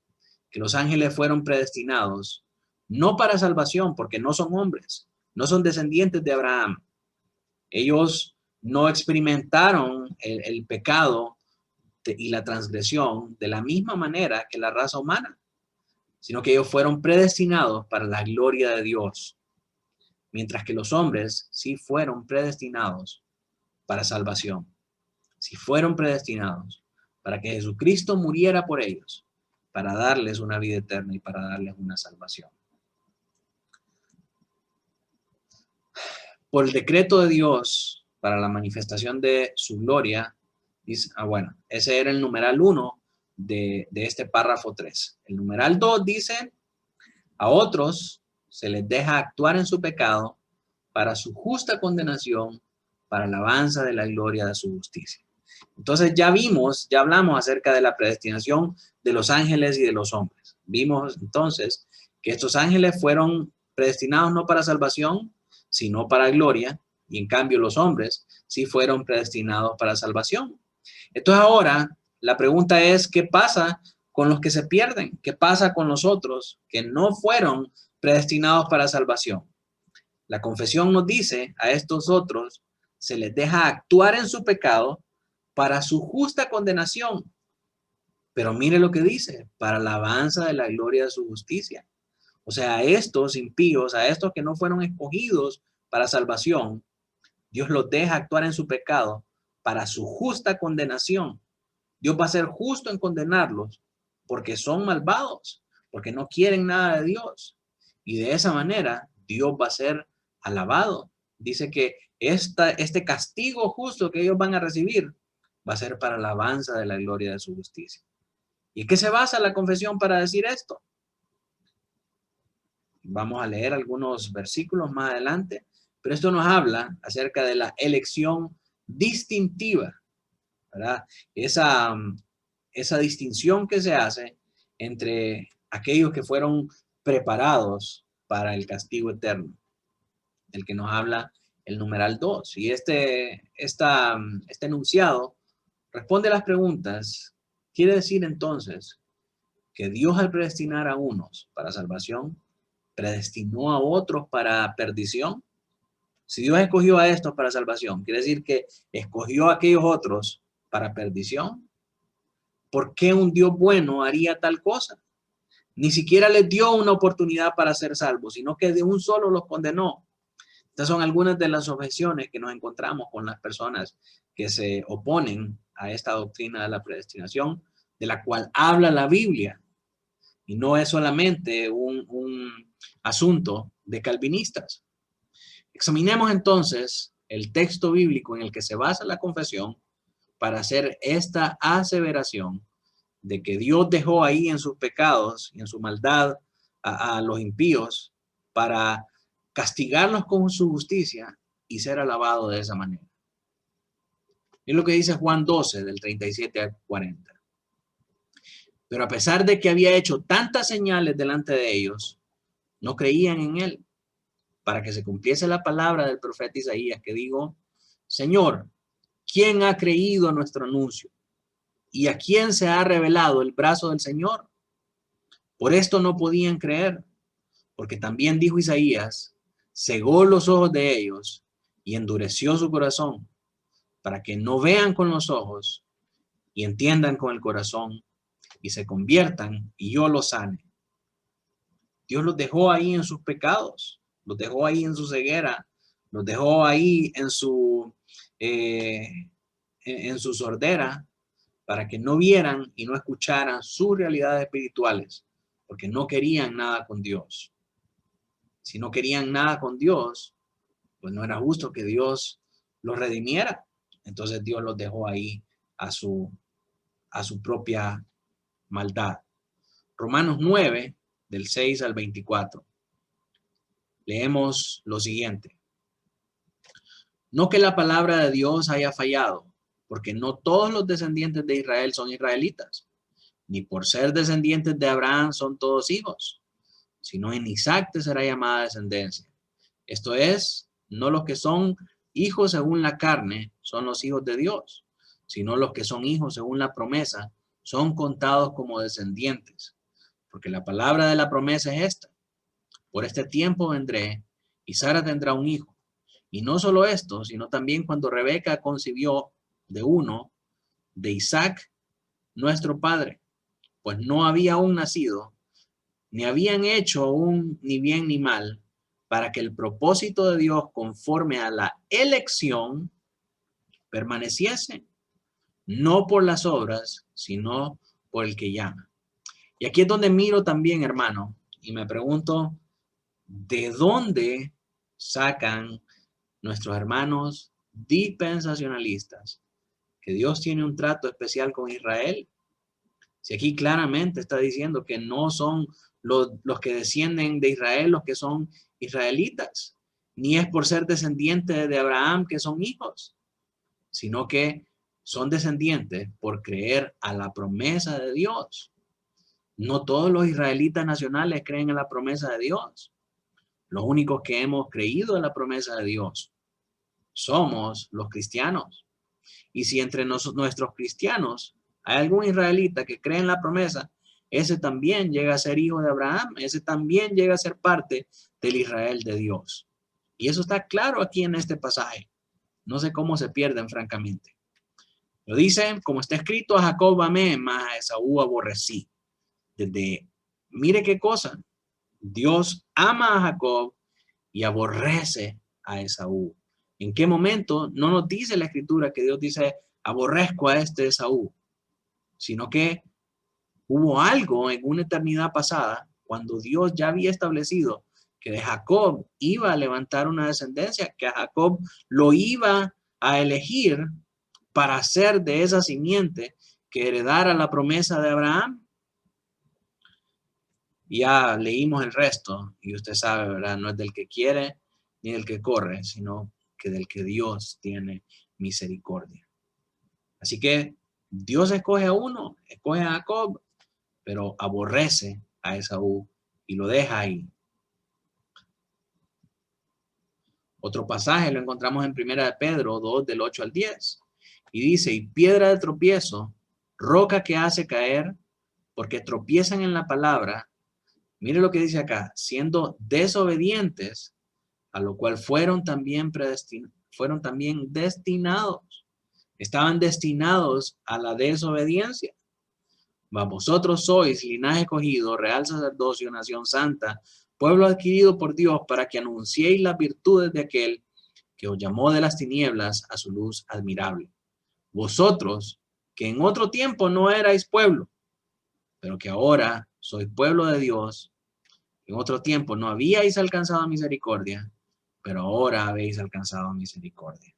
que los ángeles fueron predestinados no para salvación, porque no son hombres, no son descendientes de Abraham. Ellos no experimentaron el pecado y la transgresión de la misma manera que la raza humana. sino que ellos fueron predestinados para la gloria de Dios, mientras que los hombres sí fueron predestinados para salvación. Sí fueron predestinados para que Jesucristo muriera por ellos, para darles una vida eterna y para darles una salvación. Por el decreto de Dios para la manifestación de su gloria, dice, bueno, ese era el numeral 1 de este párrafo 3. El numeral 2 dice, a otros se les deja actuar en su pecado para su justa condenación, para alabanza de la gloria de su justicia. Entonces ya hablamos acerca de la predestinación de los ángeles y de los hombres. Vimos entonces que estos ángeles fueron predestinados no para salvación, sino para gloria, y en cambio los hombres sí fueron predestinados para salvación. Entonces ahora la pregunta es, ¿qué pasa con los que se pierden? ¿Qué pasa con los otros que no fueron predestinados para salvación? La confesión nos dice, a estos otros se les deja actuar en su pecado para su justa condenación. Pero mire lo que dice, para la alabanza de la gloria de su justicia. O sea, a estos impíos, a estos que no fueron escogidos para salvación, Dios los deja actuar en su pecado para su justa condenación. Dios va a ser justo en condenarlos porque son malvados, porque no quieren nada de Dios. Y de esa manera, Dios va a ser alabado. Dice que este castigo justo que ellos van a recibir va a ser para la alabanza de la gloria de su justicia. ¿Y qué se basa la confesión para decir esto? Vamos a leer algunos versículos más adelante, pero esto nos habla acerca de la elección distintiva, ¿verdad? Esa distinción que se hace entre aquellos que fueron preparados para el castigo eterno, del que nos habla el numeral 2. Y este enunciado responde a las preguntas. Quiere decir entonces que Dios, al predestinar a unos para salvación, predestinó a otros para perdición. Si Dios escogió a estos para salvación, quiere decir que escogió a aquellos otros para perdición. ¿Por qué un Dios bueno haría tal cosa? Ni siquiera les dio una oportunidad para ser salvos, sino que de un solo los condenó. Estas son algunas de las objeciones que nos encontramos con las personas que se oponen a esta doctrina de la predestinación, de la cual habla la Biblia. Y no es solamente un asunto de calvinistas. Examinemos entonces el texto bíblico en el que se basa la confesión para hacer esta aseveración de que Dios dejó ahí en sus pecados y en su maldad a los impíos para castigarlos con su justicia y ser alabado de esa manera. Es lo que dice Juan 12, del 37 al 40. Pero a pesar de que había hecho tantas señales delante de ellos, no creían en él, para que se cumpliese la palabra del profeta Isaías que dijo, Señor, ¿quién ha creído nuestro anuncio? ¿Y a quién se ha revelado el brazo del Señor? Por esto no podían creer, porque también dijo Isaías, cegó los ojos de ellos y endureció su corazón, para que no vean con los ojos y entiendan con el corazón y se conviertan y yo los sane. Dios los dejó ahí en sus pecados, los dejó ahí en su ceguera, los dejó ahí en su sordera, para que no vieran y no escucharan sus realidades espirituales, porque no querían nada con Dios. Si no querían nada con Dios, pues no era justo que Dios los redimiera. Entonces Dios los dejó ahí a su propia maldad. Romanos 9, del 6 al 24. Leemos lo siguiente. No que la palabra de Dios haya fallado, porque no todos los descendientes de Israel son israelitas, ni por ser descendientes de Abraham son todos hijos, sino en Isaac te será llamada descendencia. Esto es, no los que son hijos según la carne son los hijos de Dios, sino los que son hijos según la promesa son contados como descendientes. Porque la palabra de la promesa es esta. Por este tiempo vendré y Sara tendrá un hijo. Y no solo esto, sino también cuando Rebeca concibió de uno, de Isaac, nuestro padre, pues no había aún nacido, ni habían hecho aún ni bien ni mal, para que el propósito de Dios conforme a la elección permaneciese, no por las obras, sino por el que llama. Y aquí es donde miro también, hermano, y me pregunto, ¿de dónde sacan nuestros hermanos dispensacionalistas que Dios tiene un trato especial con Israel? Si aquí claramente está diciendo que no son los que descienden de Israel los que son israelitas, ni es por ser descendientes de Abraham que son hijos, sino que son descendientes por creer a la promesa de Dios. No todos los israelitas nacionales creen en la promesa de Dios. Los únicos que hemos creído en la promesa de Dios somos los cristianos. Y si entre nuestros cristianos hay algún israelita que cree en la promesa, ese también llega a ser hijo de Abraham, ese también llega a ser parte del Israel de Dios. Y eso está claro aquí en este pasaje. No sé cómo se pierden, francamente. Lo dice, como está escrito, a Jacob amé, mas a Esaú aborrecí. Mire qué cosa. Dios ama a Jacob y aborrece a Esaú. ¿En qué momento? No nos dice la escritura que Dios dice, aborrezco a este Esaú, sino que hubo algo en una eternidad pasada, cuando Dios ya había establecido que de Jacob iba a levantar una descendencia, que a Jacob lo iba a elegir para hacer de esa simiente que heredara la promesa de Abraham. Ya leímos el resto y usted sabe, ¿verdad? No es del que quiere ni del que corre, sino que del que Dios tiene misericordia. Así que Dios escoge a uno, escoge a Jacob, pero aborrece a Esaú y lo deja ahí. Otro pasaje lo encontramos en 1 de Pedro 2, del 8 al 10. Y dice, y piedra de tropiezo, roca que hace caer, porque tropiezan en la palabra. Mire lo que dice acá, siendo desobedientes, a lo cual fueron también destinados. Estaban destinados a la desobediencia. Mas vosotros sois linaje escogido, real sacerdocio, nación santa, pueblo adquirido por Dios, para que anunciéis las virtudes de aquel que os llamó de las tinieblas a su luz admirable. Vosotros, que en otro tiempo no erais pueblo, pero que ahora sois pueblo de Dios, en otro tiempo no habíais alcanzado misericordia, pero ahora habéis alcanzado misericordia.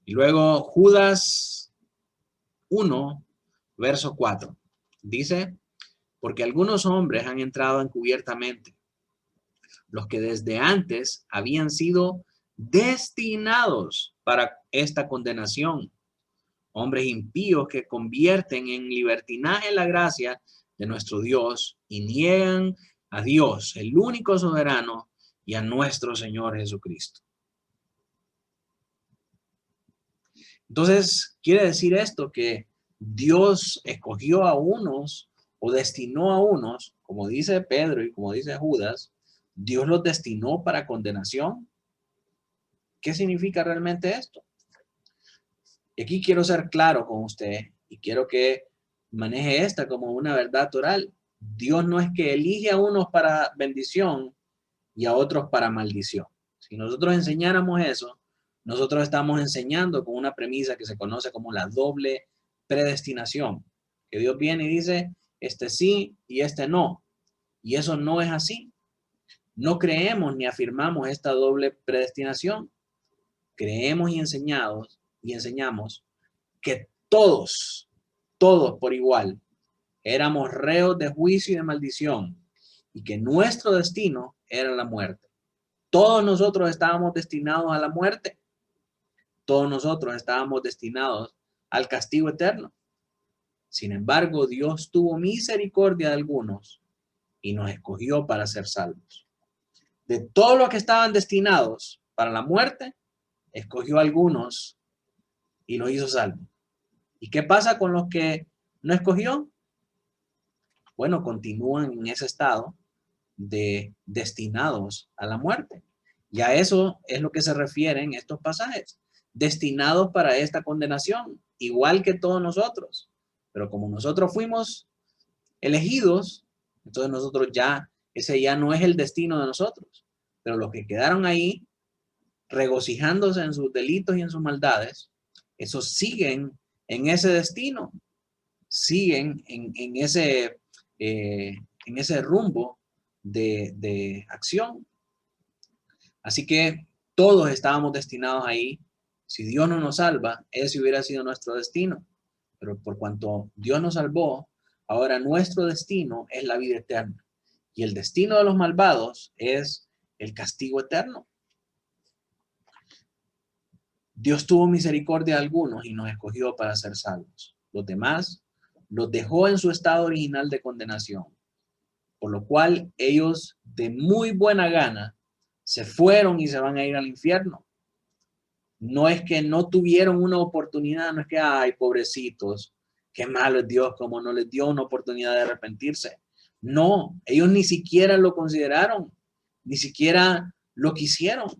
Y luego Judas 1, verso 4. Dice, porque algunos hombres han entrado encubiertamente, los que desde antes habían sido destinados para esta condenación. Hombres impíos que convierten en libertinaje la gracia de nuestro Dios y niegan a Dios, el único soberano, y a nuestro Señor Jesucristo. Entonces, quiere decir esto que Dios escogió a unos o destinó a unos, como dice Pedro y como dice Judas, Dios los destinó para condenación. ¿Qué significa realmente esto? Y aquí quiero ser claro con usted y quiero que maneje esta como una verdad oral. Dios no es que elige a unos para bendición y a otros para maldición. Si nosotros enseñáramos eso, nosotros estamos enseñando con una premisa que se conoce como la doble predestinación. Que Dios viene y dice, este sí y este no. Y eso no es así. No creemos ni afirmamos esta doble predestinación. Creemos y enseñamos que todos por igual, éramos reos de juicio y de maldición y que nuestro destino era la muerte. Todos nosotros estábamos destinados a la muerte. Todos nosotros estábamos destinados al castigo eterno. Sin embargo, Dios tuvo misericordia de algunos y nos escogió para ser salvos. De todos los que estaban destinados para la muerte, escogió a algunos y los hizo salvos. ¿Y qué pasa con los que no escogió? Bueno, continúan en ese estado de destinados a la muerte. Y a eso es lo que se refieren estos pasajes. Destinados para esta condenación, igual que todos nosotros. Pero como nosotros fuimos elegidos, entonces nosotros ya, ese ya no es el destino de nosotros. Pero los que quedaron ahí, regocijándose en sus delitos y en sus maldades, esos siguen en ese destino, siguen en ese rumbo de acción. Así que todos estábamos destinados ahí. Si Dios no nos salva, ese hubiera sido nuestro destino. Pero por cuanto Dios nos salvó, ahora nuestro destino es la vida eterna. Y el destino de los malvados es el castigo eterno. Dios tuvo misericordia de algunos y nos escogió para ser salvos. Los demás los dejó en su estado original de condenación, por lo cual ellos de muy buena gana se fueron y se van a ir al infierno. No es que no tuvieron una oportunidad, no es que, ay, pobrecitos, qué malo es Dios, como no les dio una oportunidad de arrepentirse. No, ellos ni siquiera lo consideraron, ni siquiera lo quisieron.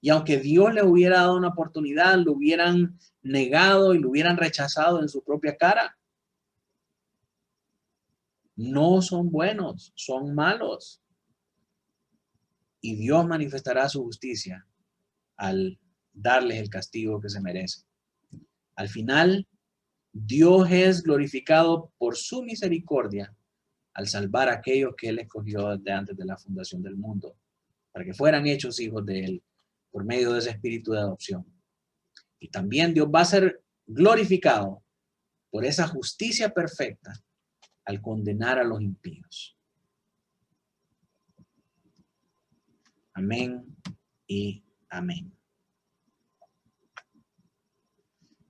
Y aunque Dios les hubiera dado una oportunidad, lo hubieran negado y lo hubieran rechazado en su propia cara. No son buenos, son malos. Y Dios manifestará su justicia al darles el castigo que se merecen. Al final, Dios es glorificado por su misericordia al salvar a aquellos que Él escogió desde antes de la fundación del mundo, para que fueran hechos hijos de Él por medio de ese espíritu de adopción. Y también Dios va a ser glorificado por esa justicia perfecta al condenar a los impíos. Amén y amén.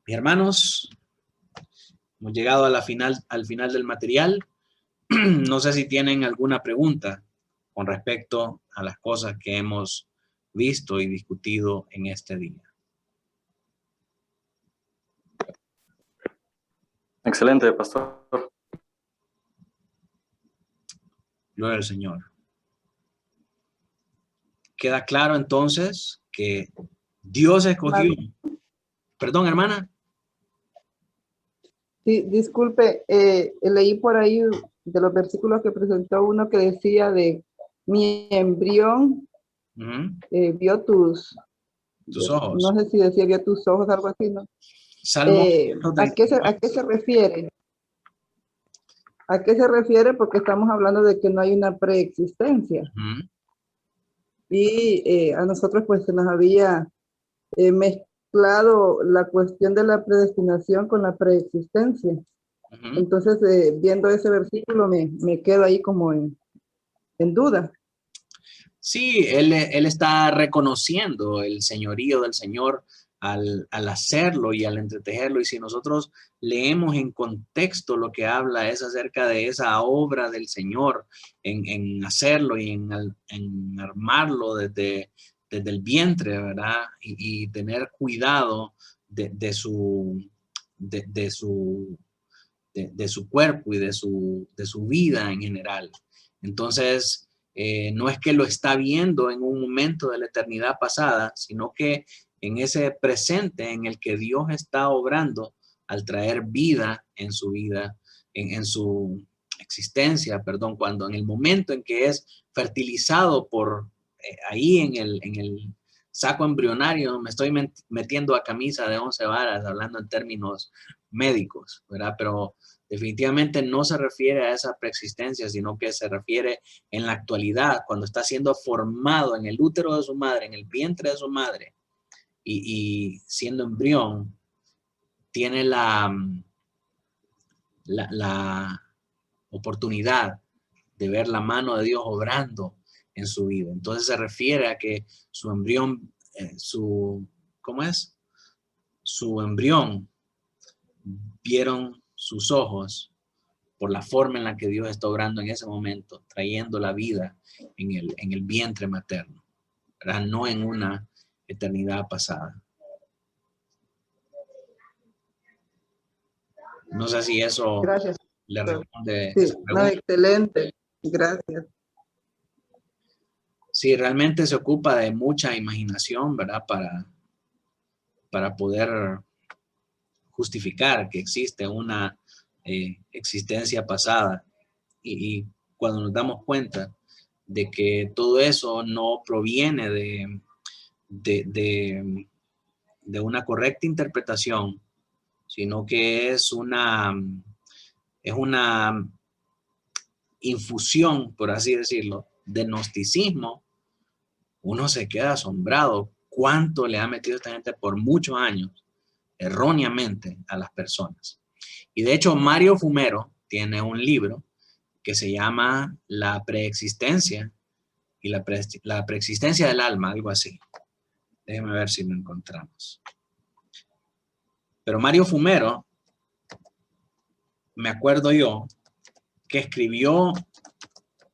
Mis hermanos, hemos llegado a al final del material. No sé si tienen alguna pregunta con respecto a las cosas que hemos visto y discutido en este día. Excelente, pastor. Gloria al Señor. Queda claro entonces que Dios escogió. Perdón, hermana. Sí, disculpe, leí por ahí de los versículos que presentó uno que decía de mi embrión vio tus ojos. No sé si decía vio tus ojos, algo así, ¿no? Salmo ¿a qué se refiere? ¿A qué se refiere? Porque estamos hablando de que no hay una preexistencia. Y a nosotros pues se nos había mezclado la cuestión de la predestinación con la preexistencia. Entonces, viendo ese versículo me quedo ahí como en duda. Sí, él está reconociendo el señorío del Señor al hacerlo y al entretejerlo. Y si nosotros leemos en contexto, lo que habla es acerca de esa obra del Señor en hacerlo y en armarlo desde el vientre, ¿verdad? Y tener cuidado de su cuerpo y de su vida en general. Entonces, no es que lo está viendo en un momento de la eternidad pasada, sino que en ese presente en el que Dios está obrando al traer vida en su vida, en su existencia, perdón, cuando en el momento en que es fertilizado por ahí en el saco embrionario, me estoy metiendo a camisa de 11 varas, hablando en términos médicos, ¿verdad? Pero definitivamente no se refiere a esa preexistencia, sino que se refiere en la actualidad, cuando está siendo formado en el útero de su madre, en el vientre de su madre, y siendo embrión, tiene la oportunidad de ver la mano de Dios obrando en su vida. Entonces se refiere a que su embrión, ¿cómo es? Su embrión vieron sus ojos por la forma en la que Dios está obrando en ese momento, trayendo la vida en el vientre materno, ¿verdad? No en una eternidad pasada. No sé si eso Gracias. le responde. Sí, no, excelente. Gracias. Sí, realmente se ocupa de mucha imaginación, ¿verdad? Para poder justificar que existe una existencia pasada. Y cuando nos damos cuenta de que todo eso no proviene de una correcta interpretación, sino que es una infusión, por así decirlo, de gnosticismo, uno se queda asombrado cuánto le ha metido esta gente por muchos años erróneamente a las personas. Y de hecho, Mario Fumero tiene un libro que se llama La preexistencia y la preexistencia del alma, algo así. Déjenme ver si lo encontramos. Pero Mario Fumero, me acuerdo yo, que escribió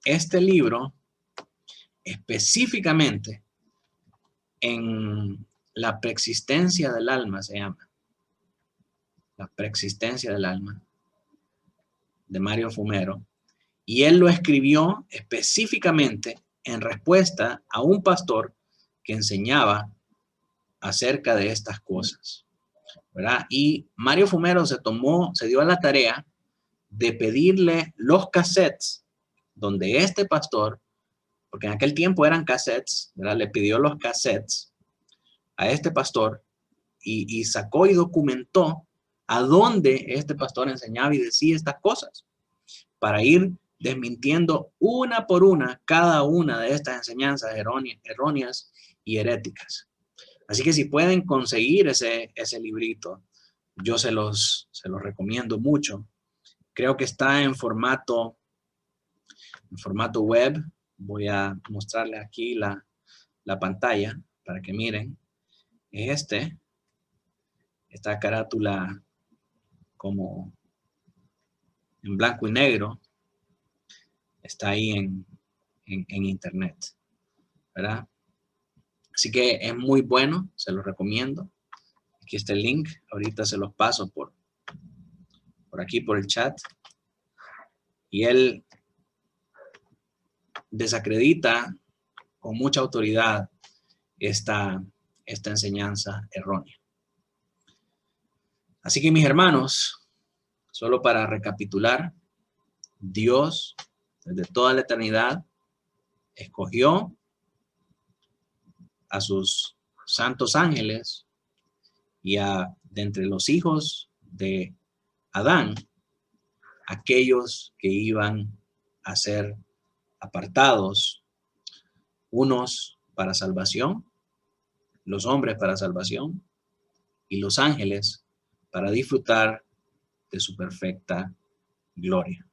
este libro específicamente en la preexistencia del alma, se llama. La preexistencia del alma, de Mario Fumero. Y él lo escribió específicamente en respuesta a un pastor que enseñaba acerca de estas cosas, ¿verdad? Y Mario Fumero se dio a la tarea de pedirle los cassettes donde este pastor, porque en aquel tiempo eran cassettes, ¿verdad? Le pidió los cassettes a este pastor y sacó y documentó a dónde este pastor enseñaba y decía estas cosas para ir desmintiendo una por una cada una de estas enseñanzas erróneas y heréticas. Así que si pueden conseguir ese librito, yo se los recomiendo mucho. Creo que está en formato web. Voy a mostrarles aquí la pantalla para que miren. Es esta carátula como en blanco y negro. Está ahí en internet, ¿verdad? Así que es muy bueno, se los recomiendo. Aquí está el link, ahorita se los paso por aquí, por el chat. Y él desacredita con mucha autoridad esta enseñanza errónea. Así que mis hermanos, solo para recapitular, Dios desde toda la eternidad escogió a sus santos ángeles y de entre los hijos de Adán, aquellos que iban a ser apartados, unos para salvación, los hombres para salvación y los ángeles para disfrutar de su perfecta gloria.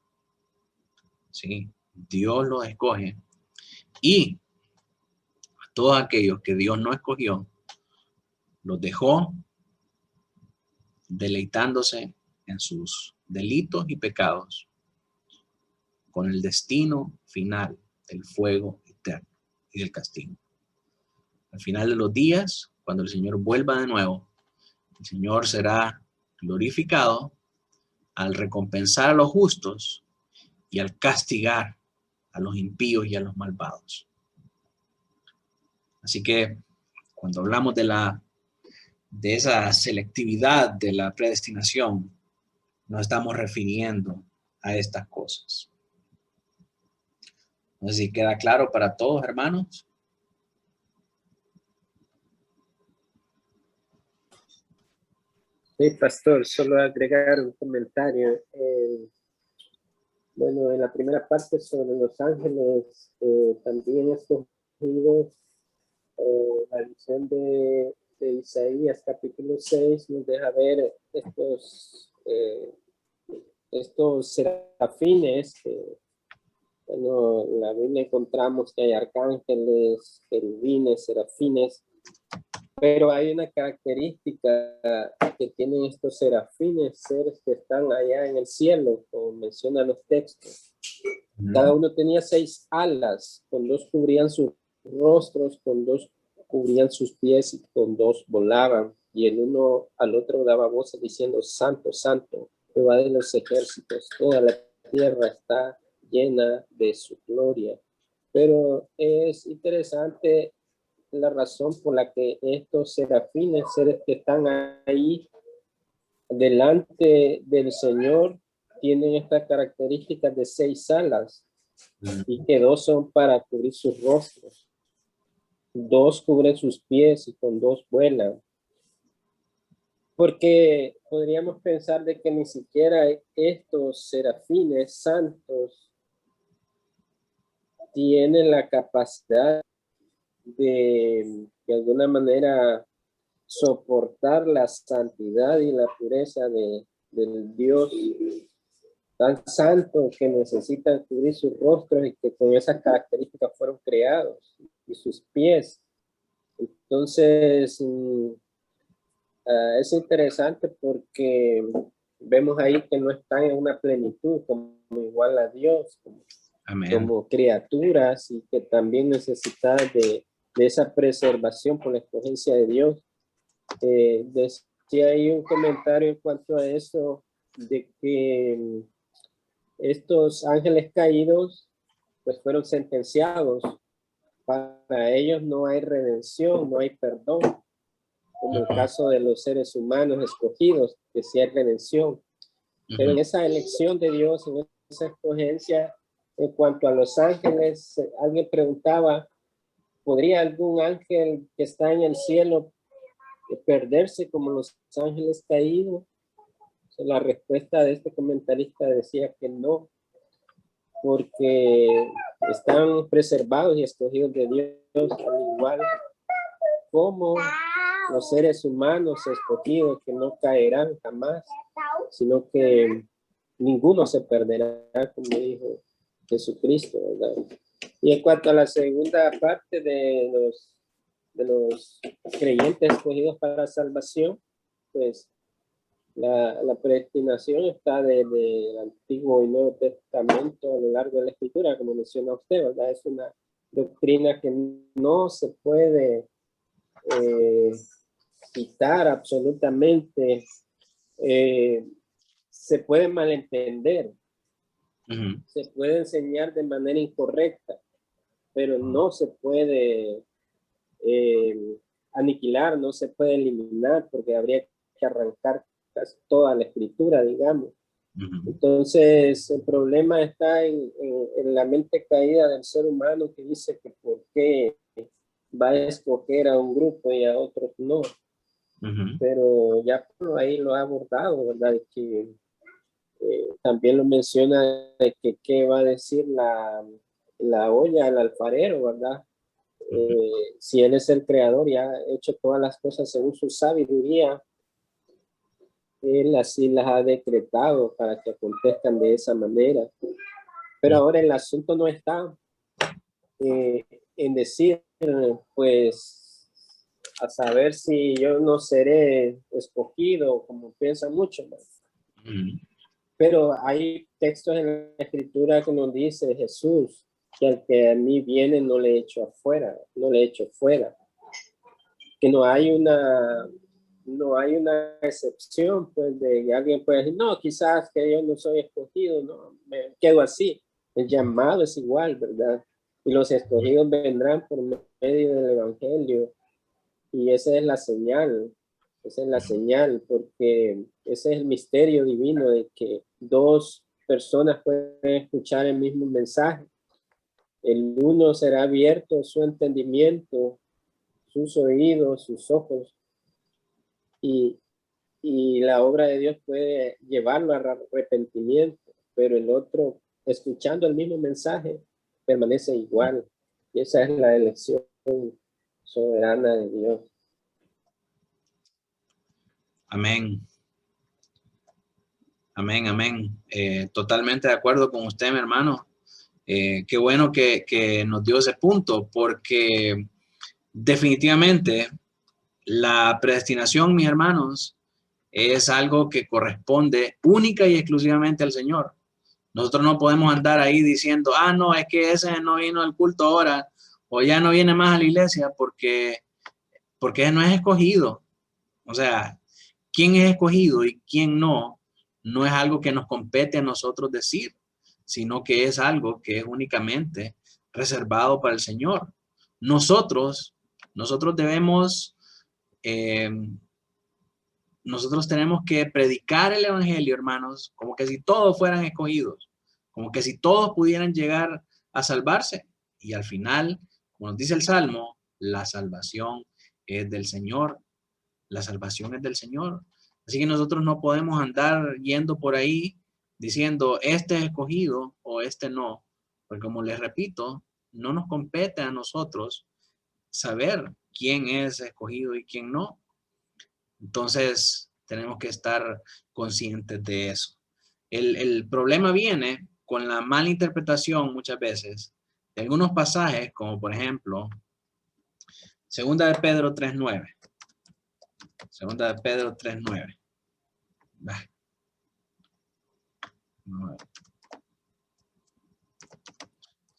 ¿Sí? Dios los escoge y a todos aquellos que Dios no escogió, los dejó deleitándose en sus delitos y pecados con el destino final del fuego eterno y del castigo. Al final de los días, cuando el Señor vuelva de nuevo, el Señor será glorificado al recompensar a los justos y al castigar a los impíos y a los malvados. Así que cuando hablamos de esa selectividad de la predestinación, nos estamos refiriendo a estas cosas. No sé si queda claro para todos, hermanos. Sí, pastor, solo agregar un comentario. Bueno, en la primera parte sobre los ángeles, también escogidos, la visión de Isaías capítulo 6 nos deja ver estos serafines. Bueno, en la Biblia encontramos que hay arcángeles, querubines, serafines, pero hay una característica que tienen estos serafines, seres que están allá en el cielo, como mencionan los textos. Cada uno tenía 6 alas, con 2 cubrían sus rostros, con 2 cubrían sus pies y con 2 volaban. Y el uno al otro daba voces diciendo: Santo, Santo, Jehová de los ejércitos, toda la tierra está llena de su gloria. Pero es interesante la razón por la que estos serafines, seres que están ahí delante del Señor, tienen estas características de 6 alas y que 2 son para cubrir sus rostros. 2 cubren sus pies y con 2 vuelan. Porque podríamos pensar de que ni siquiera estos serafines santos tienen la capacidad de alguna manera soportar la santidad y la pureza del Dios tan santo que necesitan cubrir sus rostros y que con esas características fueron creados y sus pies. Entonces, es interesante porque vemos ahí que no están en una plenitud como igual a Dios, como criaturas y que también necesitan de esa preservación por la escogencia de Dios. Decía ahí un comentario en cuanto a eso, de que estos ángeles caídos pues fueron sentenciados. Para ellos no hay redención, no hay perdón, como el caso de los seres humanos escogidos, que sí hay redención. Pero en esa elección de Dios, en esa escogencia, en cuanto a los ángeles, alguien preguntaba, ¿podría algún ángel que está en el cielo perderse como los ángeles caídos? La respuesta de este comentarista decía que no, porque están preservados y escogidos de Dios, al igual como los seres humanos escogidos, que no caerán jamás, sino que ninguno se perderá, como dijo Jesucristo, ¿verdad? Y en cuanto a la segunda parte de los creyentes escogidos para la salvación, pues la predestinación está desde el Antiguo y Nuevo Testamento a lo largo de la Escritura, como menciona usted, ¿verdad? Es una doctrina que no se puede quitar absolutamente, se puede malentender, se puede enseñar de manera incorrecta, pero no se puede aniquilar, no se puede eliminar, porque habría que arrancar casi toda la escritura, digamos. Entonces, el problema está en la mente caída del ser humano, que dice que por qué va a escoger a un grupo y a otros no. Pero ya ahí lo ha abordado, ¿verdad? Que también lo menciona de que qué va a decir la olla al alfarero, ¿verdad? Si él es el creador y ha hecho todas las cosas según su sabiduría, él así las ha decretado para que acontezcan de esa manera. Pero ahora el asunto no está en decir, pues, a saber si yo no seré escogido, como piensan muchos, ¿no? Pero hay textos en la Escritura que nos dice Jesús que al que a mí viene no le echo afuera, no le echo fuera. Que no hay una excepción, pues, de que alguien puede decir, no, quizás que yo no soy escogido, no, me quedo así. El llamado es igual, ¿verdad? Y los escogidos vendrán por medio del Evangelio. Y esa es la señal, porque ese es el misterio divino de que 2 personas pueden escuchar el mismo mensaje. El uno será abierto su entendimiento, sus oídos, sus ojos, y la obra de Dios puede llevarlo al arrepentimiento, pero el otro, escuchando el mismo mensaje, permanece igual. Y esa es la elección soberana de Dios. Amén. Amén, amén. Totalmente de acuerdo con usted, mi hermano. Qué bueno que nos dio ese punto, porque definitivamente la predestinación, mis hermanos, es algo que corresponde única y exclusivamente al Señor. Nosotros no podemos andar ahí diciendo, ah, no, es que ese no vino al culto ahora, o ya no viene más a la iglesia porque no es escogido. O sea, quién es escogido y quién no es algo que nos compete a nosotros decir, sino que es algo que es únicamente reservado para el Señor. Nosotros debemos nosotros tenemos que predicar el evangelio, hermanos, como que si todos fueran escogidos, como que si todos pudieran llegar a salvarse. Y al final, como nos dice el Salmo, la salvación es del Señor. La salvación es del Señor. Así que nosotros no podemos andar yendo por ahí diciendo, este es escogido o este no. Porque como les repito, no nos compete a nosotros saber quién es escogido y quién no. Entonces, tenemos que estar conscientes de eso. El problema viene con la mala interpretación muchas veces de algunos pasajes, como por ejemplo, 2 de Pedro 3:9. 2 de Pedro 3:9.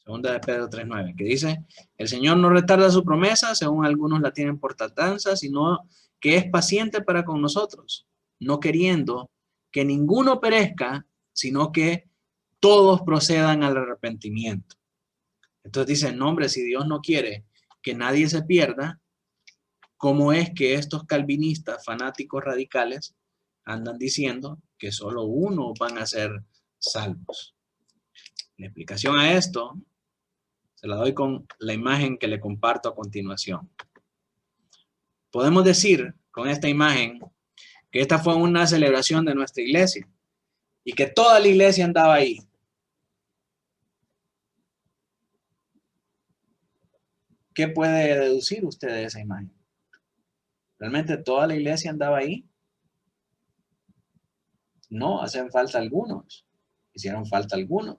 Segunda de Pedro 3:9, que dice, el Señor no retarda su promesa, según algunos la tienen por tardanza, sino que es paciente para con nosotros, no queriendo que ninguno perezca, sino que todos procedan al arrepentimiento. Entonces dice, no, hombre, si Dios no quiere que nadie se pierda, ¿cómo es que estos calvinistas fanáticos radicales andan diciendo que solo uno van a ser salvos? La explicación a esto se la doy con la imagen que le comparto a continuación. Podemos decir con esta imagen que esta fue una celebración de nuestra iglesia y que toda la iglesia andaba ahí. ¿Qué puede deducir usted de esa imagen? ¿Realmente toda la iglesia andaba ahí? No, hacen falta algunos. Hicieron falta algunos.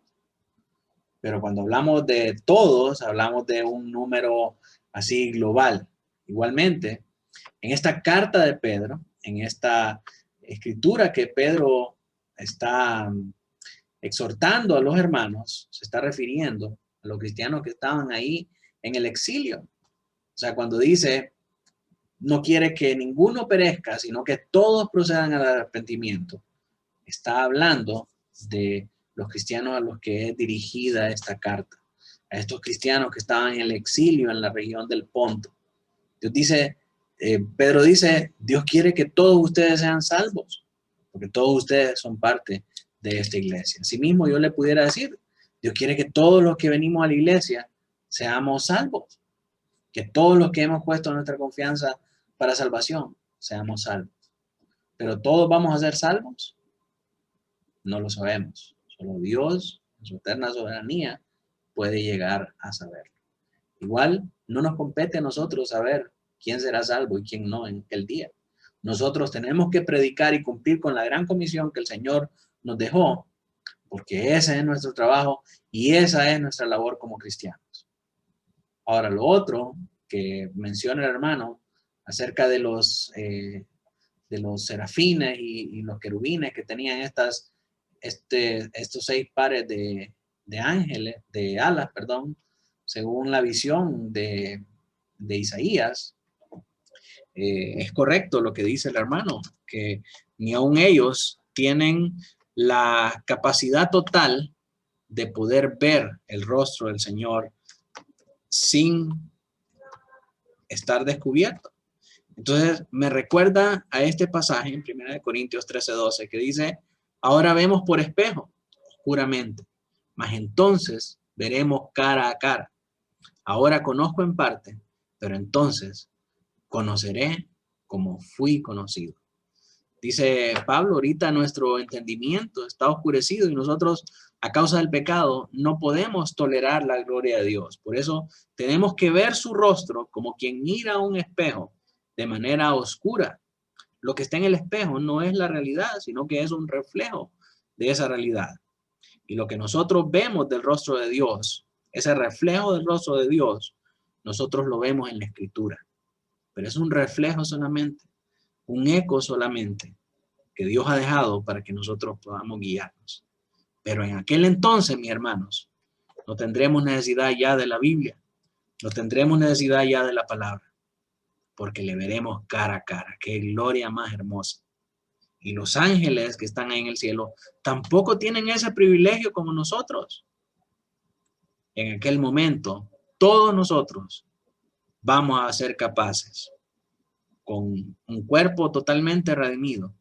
Pero cuando hablamos de todos, hablamos de un número así global. Igualmente, en esta carta de Pedro, en esta escritura que Pedro está exhortando a los hermanos, se está refiriendo a los cristianos que estaban ahí en el exilio. O sea, cuando dice, no quiere que ninguno perezca, sino que todos procedan al arrepentimiento, está hablando de los cristianos a los que es dirigida esta carta, a estos cristianos que estaban en el exilio en la región del Ponto. Dios dice, Pedro dice, Dios quiere que todos ustedes sean salvos, porque todos ustedes son parte de esta iglesia. Asimismo, yo le pudiera decir, Dios quiere que todos los que venimos a la iglesia seamos salvos, que todos los que hemos puesto nuestra confianza para salvación seamos salvos. Pero ¿todos vamos a ser salvos? No lo sabemos. Solo Dios, en su eterna soberanía, puede llegar a saberlo. Igual, no nos compete a nosotros saber quién será salvo y quién no en aquel día. Nosotros tenemos que predicar y cumplir con la gran comisión que el Señor nos dejó, porque ese es nuestro trabajo y esa es nuestra labor como cristianos. Ahora, lo otro que menciona el hermano acerca de los serafines y los querubines que tenían estos 6 pares de ángeles, de alas, perdón, según la visión de Isaías, es correcto lo que dice el hermano, que ni aun ellos tienen la capacidad total de poder ver el rostro del Señor sin estar descubierto. Entonces me recuerda a este pasaje en 1 Corintios 13:12 que dice, ahora vemos por espejo, oscuramente, mas entonces veremos cara a cara. Ahora conozco en parte, pero entonces conoceré como fui conocido. Dice Pablo, ahorita nuestro entendimiento está oscurecido y nosotros a causa del pecado no podemos tolerar la gloria de Dios. Por eso tenemos que ver su rostro como quien mira a un espejo de manera oscura. Lo que está en el espejo no es la realidad, sino que es un reflejo de esa realidad. Y lo que nosotros vemos del rostro de Dios, ese reflejo del rostro de Dios, nosotros lo vemos en la Escritura. Pero es un reflejo solamente, un eco solamente, que Dios ha dejado para que nosotros podamos guiarnos. Pero en aquel entonces, mis hermanos, no tendremos necesidad ya de la Biblia, no tendremos necesidad ya de la palabra, porque le veremos cara a cara. ¡Qué gloria más hermosa! Y los ángeles que están ahí en el cielo tampoco tienen ese privilegio como nosotros. En aquel momento, todos nosotros vamos a ser capaces con un cuerpo totalmente redimido,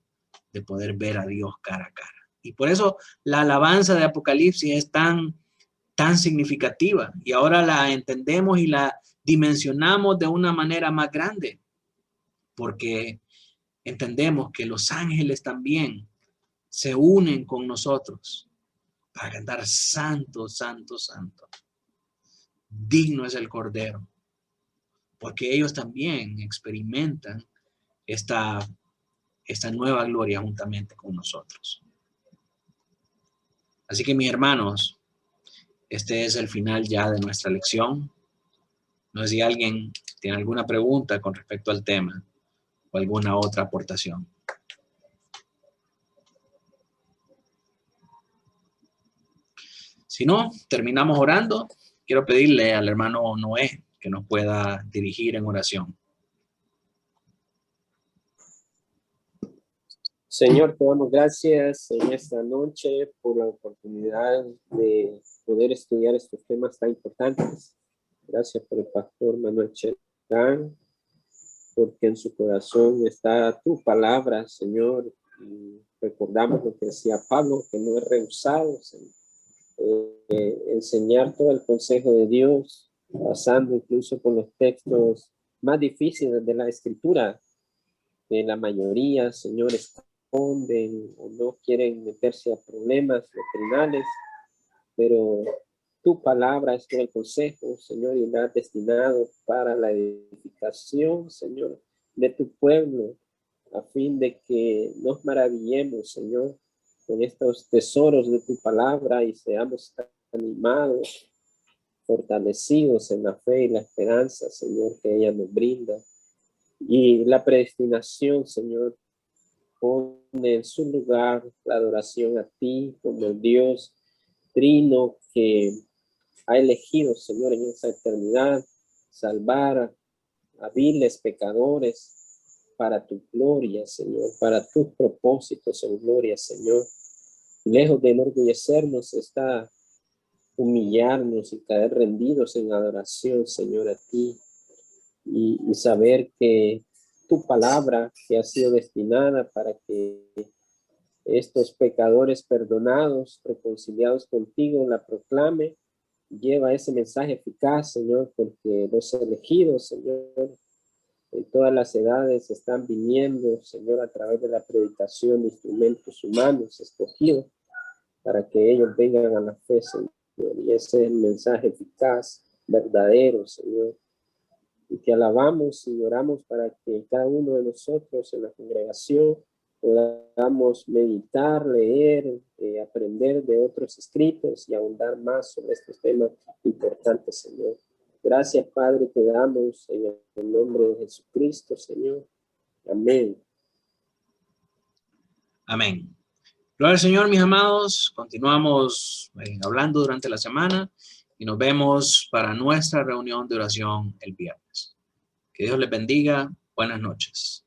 de poder ver a Dios cara a cara. Y por eso la alabanza de Apocalipsis es tan significativa, y ahora la entendemos y la dimensionamos de una manera más grande, porque entendemos que los ángeles también se unen con nosotros para cantar santo, santo, santo. Digno es el Cordero, porque ellos también experimentan esta nueva gloria juntamente con nosotros. Así que mis hermanos, este es el final ya de nuestra lección. No sé si alguien tiene alguna pregunta con respecto al tema o alguna otra aportación. Si no, terminamos orando. Quiero pedirle al hermano Noé que nos pueda dirigir en oración. Señor, te damos gracias en esta noche por la oportunidad de poder estudiar estos temas tan importantes. Gracias por el pastor Manuel Cherán, porque en su corazón está tu palabra, Señor. Y recordamos lo que decía Pablo, que no es rehusado, enseñar todo el consejo de Dios, pasando incluso por los textos más difíciles de la Escritura, que la mayoría, Señor, esconden o no quieren meterse a problemas doctrinales, pero tu palabra es todo el consejo, Señor, y la has destinado para la edificación, Señor, de tu pueblo, a fin de que nos maravillemos, Señor, con estos tesoros de tu palabra y seamos animados, fortalecidos en la fe y la esperanza, Señor, que ella nos brinda. Y la predestinación, Señor, pone en su lugar la adoración a ti como el Dios trino que ha elegido, Señor, en esa eternidad, salvar a viles pecadores para tu gloria, Señor, para tus propósitos en gloria, Señor. Lejos de enorgullecernos está humillarnos y caer rendidos en adoración, Señor, a ti, y saber que tu palabra que ha sido destinada para que estos pecadores perdonados, reconciliados contigo, la proclame, lleva ese mensaje eficaz, Señor, porque los elegidos, Señor, en todas las edades están viniendo, Señor, a través de la predicación de instrumentos humanos escogidos para que ellos vengan a la fe, Señor. Y ese es el mensaje eficaz, verdadero, Señor. Y te alabamos y oramos para que cada uno de nosotros en la congregación podamos meditar, leer, aprender de otros escritos y ahondar más sobre estos temas importantes, Señor. Gracias, Padre, te damos en el nombre de Jesucristo, Señor. Amén. Amén. Gloria al Señor, mis amados. Continuamos hablando durante la semana y nos vemos para nuestra reunión de oración el viernes. Que Dios les bendiga. Buenas noches.